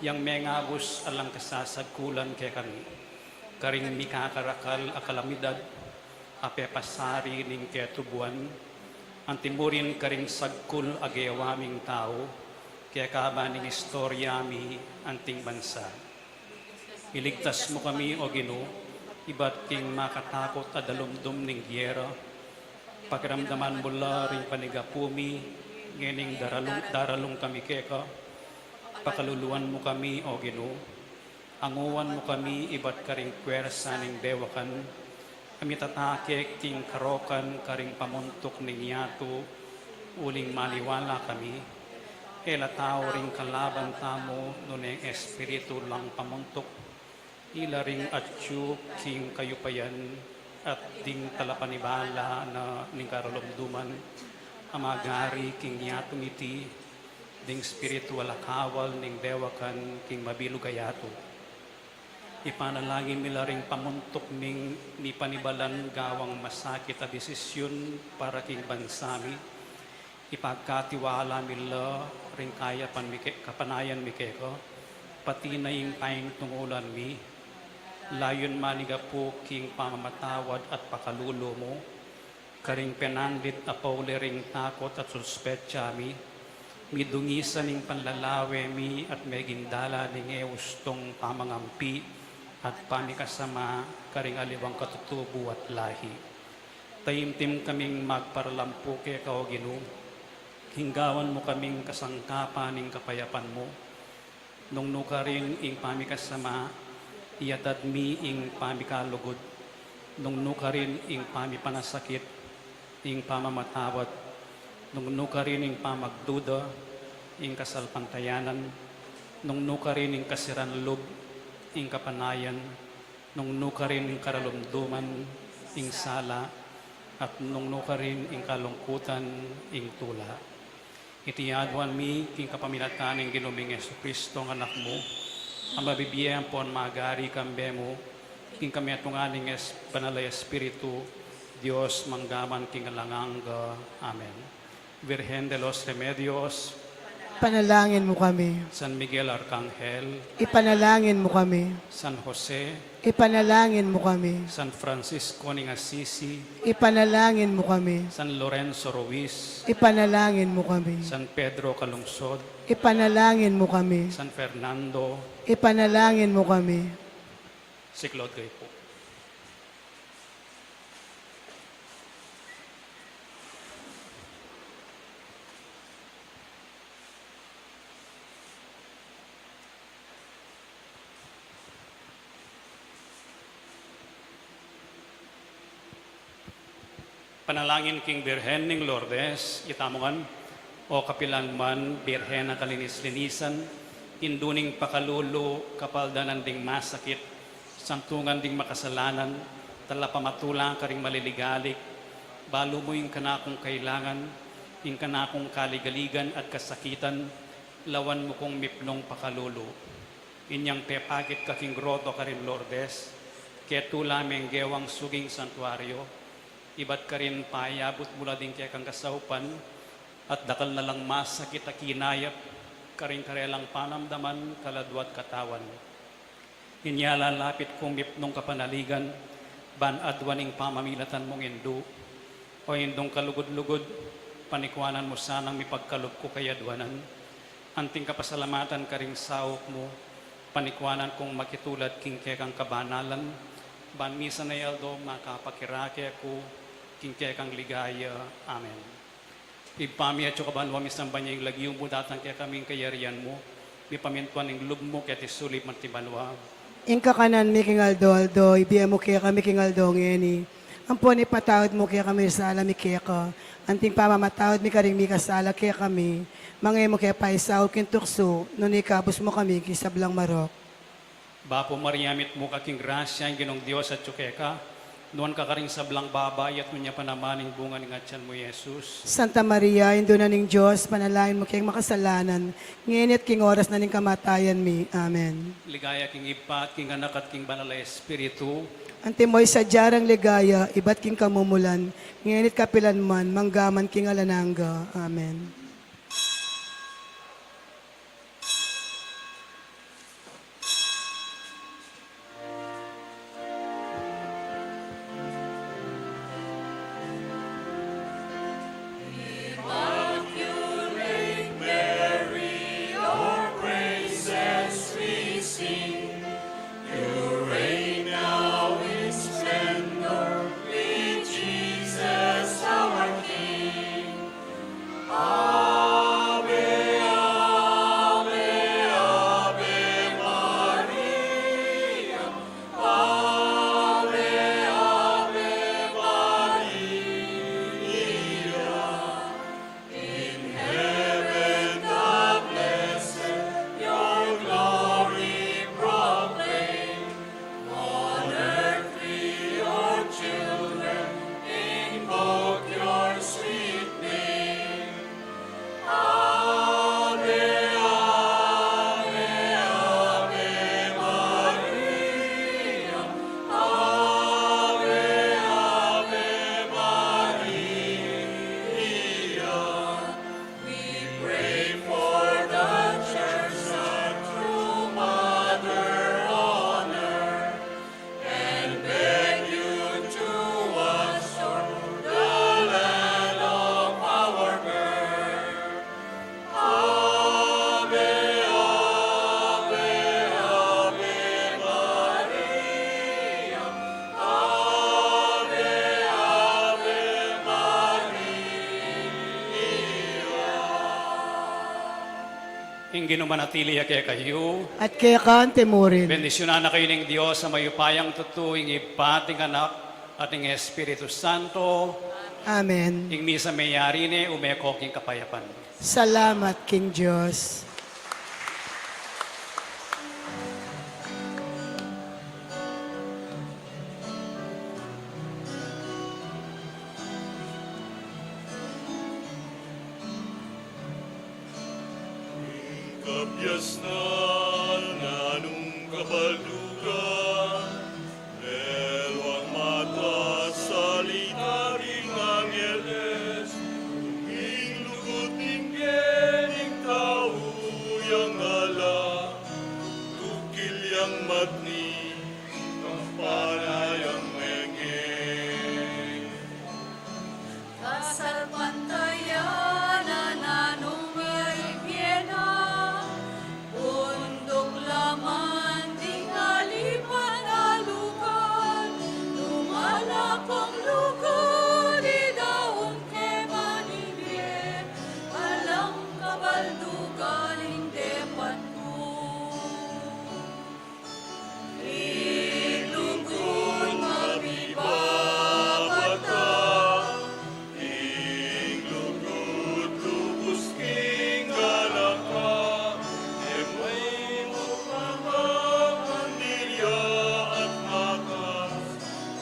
yang mga abus alang kasasagkulan kay kami. Karing mi kakarakal akalamidad, apepasari ning ketubuan, antimurin karing sagkul agewaming tao, kaya kabaning istorya mi anting bansa. Iligtas mo kami, O Ginoo, iba't king makatakot at dalumdum ning gyera, pakiramdaman mula ring panigapumi, ngening daralong kami keka, pakaluluan mo kami, O Ginoo, anguwan mo kami, iba't karing pwersa ning dewakan, kami tatake king karokan, karing pamuntok ning yato, uling maniwala kami, ela tao ring kalaban tamo, nuneng espiritu lang pamuntok, ila ring atyu king kayupayan, at ding talapanibala na ning karalumduman, amagari king yatong iti, ding spiritual akawal ning dewakan king mabilugayato. Ipanalangin nila ring pamuntok ning ni panibalan gawang masakit a desisyon para king bansami. Ipagkatiwala nila ring kaya kapanayan mi keko, pati na yung tayong tungulan mi, layon maniga po king pamamatawad at pakalulo mo, karing penandit apauli ring takot at suspetsa mi, midungisan ning panlalawe mi at meging dala ning eustong pamangampi at pamikasama karing aliwang katutubo at lahi. Tayimtim kaming magparalampuke kao Ginoo, hinggawan mo kaming kasangkapan ning kapayapan mo, nung nuka rin ing pamikasama, iyatad mi ing pamikalugod, nung nuka rin ing pamipanasakit, ing pamamatawat, nung nuka rin ing pamagduda, ing kasalpantayanan, nung nuka rin ing kasiranlog, ing kapanayan, nung nuka rin ing karalumduman, ing sala, at nung nuka rin ing kalungkutan, ing tula. Itiyaduan mi, king kapaminatan ing ginuming Yesu Kristo, ang anak mo, ang mabibiyahan po ang magari kambe mo, king kami atunganing banalay Espiritu, Dios manggaman king alanganga. Amen. Virgen de los Remedios, Panalangin mo kami. San Miguel Arcangel, Ipanalangin mo kami. San Jose, Ipanalangin mo kami. San Francisco ning Assisi, Ipanalangin mo kami. San Lorenzo Ruiz, Ipanalangin mo kami. San Pedro Calungsod, Ipanalangin mo kami. San Fernando, Ipanalangin mo kami. si Claude Gay po. Panalangin king Birhen ning Lourdes, itamongan, o kapilan man, Birhen ang kalinis-linisan, induning pakalulo, kapaldanan ding masakit, santungan ding makasalanan, tala pamatulang ka ring maliligalik, balo mo yung kanakong kailangan, yung kanakong kaligaligan at kasakitan, lawan mo kong miplong pakalulo. Inyang pepagit ka king groto ka rin Lourdes, ketula meng gewang suging santuario, iba't ka rin paayabot mula din kaya kang kasaupan, at dakal na lang masakit at kinayap, karing karelang panamdaman, kaladwat katawan. Inyala lapit kong mipnong kapanaligan, ban adwaning pamamilatan mong indu, o indong kalugod-lugod, panikwanan mo sanang mipagkalog ko kayadwanan, anting kapasalamatan karing saok mo, panikwanan kong makitulad king kekang kabanalan, ban misa na yaldo makapakirake ako, king kekang ligaya. Amen. Ipami at kaban wamis ng banyang lagyong mo datang kaya kaming kayarian mo, ipamintuan ng lub mo kaya tisulip matibalwa. Ingka kanan mi king Aldo, ibiya mo kaya kami king Aldo ngeni. Ang po ni patawad mo kaya kami sala mi kaya ka. Anting pamamatawad mi karing mi kasala kaya kami. Mangay mo kaya paisaw kin tukso, nung ikabos mo kami kisablang marok. Bapo Mariamit mo kaking grasya ang ginong Diyos at tsukeka, noon ka karing sablang babae at nunya panamaning bunga ng atyan mo, Jesus. Santa Maria, indo na ning Diyos, panalangin mo kayong makasalanan, nginit king oras na ning kamatayan mi. Amen. Ligaya king ipat, king anak at king banal na Espiritu, Antimoy sa jarang ligaya, iba't king kamumulan, nginit kapilan man, manggaman king alananga. Amen. Ingin manatili kaya kayo. At kaya ka temurin. Bendisyonan na kayo ng Diyos sa mayupayang tutuing ipating anak ating Espiritu Santo. Amen. Ing misa mayari ne umeko king kapayapan. Salamat, King Diyos. Kabyas na nanong kabaldugan, Elwang mata salita ring angeles, Ing lugot inggening tao yang ala, Tukil yang matni, kampana yang mengeng. Kasal pantayan na nanong Biena, bundok laman tingali panalukan, lumalakong lugod di daon ke manibye, alang kabaldugan hindi patko. Ilugod mabibabata, Ing lugod lubos king galaka, Emay mukhamandilya at makas,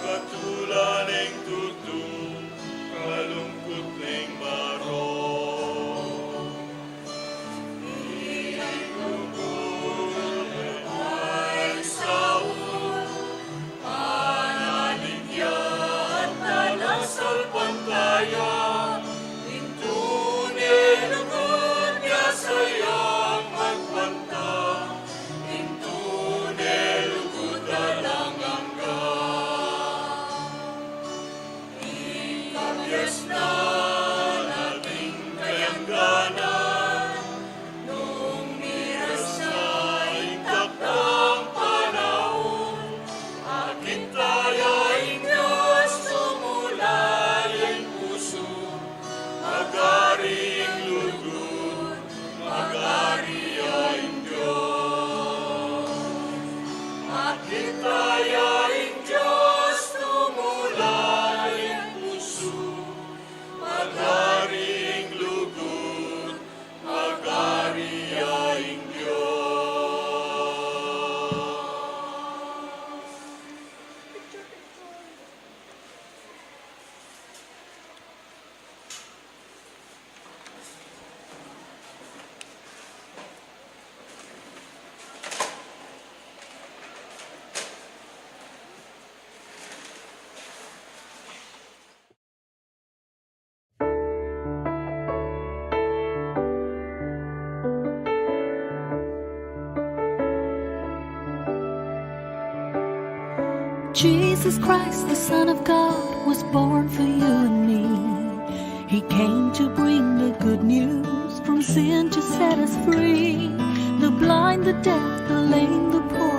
Katulan ing tutu, kalungkot ning barong. Ay saul, Analinya at talasal pantaya, Tunay lugod niya sayang magpanta, tunay lugod alang angga. Kabyas na nating kayangganan, Nung miras na takdang panahon, akin tayo'y Diyos, tumulay ang puso, magaring lugod, magari ay Diyos. akin Tayaing Diyos, tumulay ang puso, magaring lugod, magari ay Diyos. Jesus Christ, the Son of God, was born for you and me. He came to bring the good news, from sin to set us free. The blind, the deaf, the lame, the poor.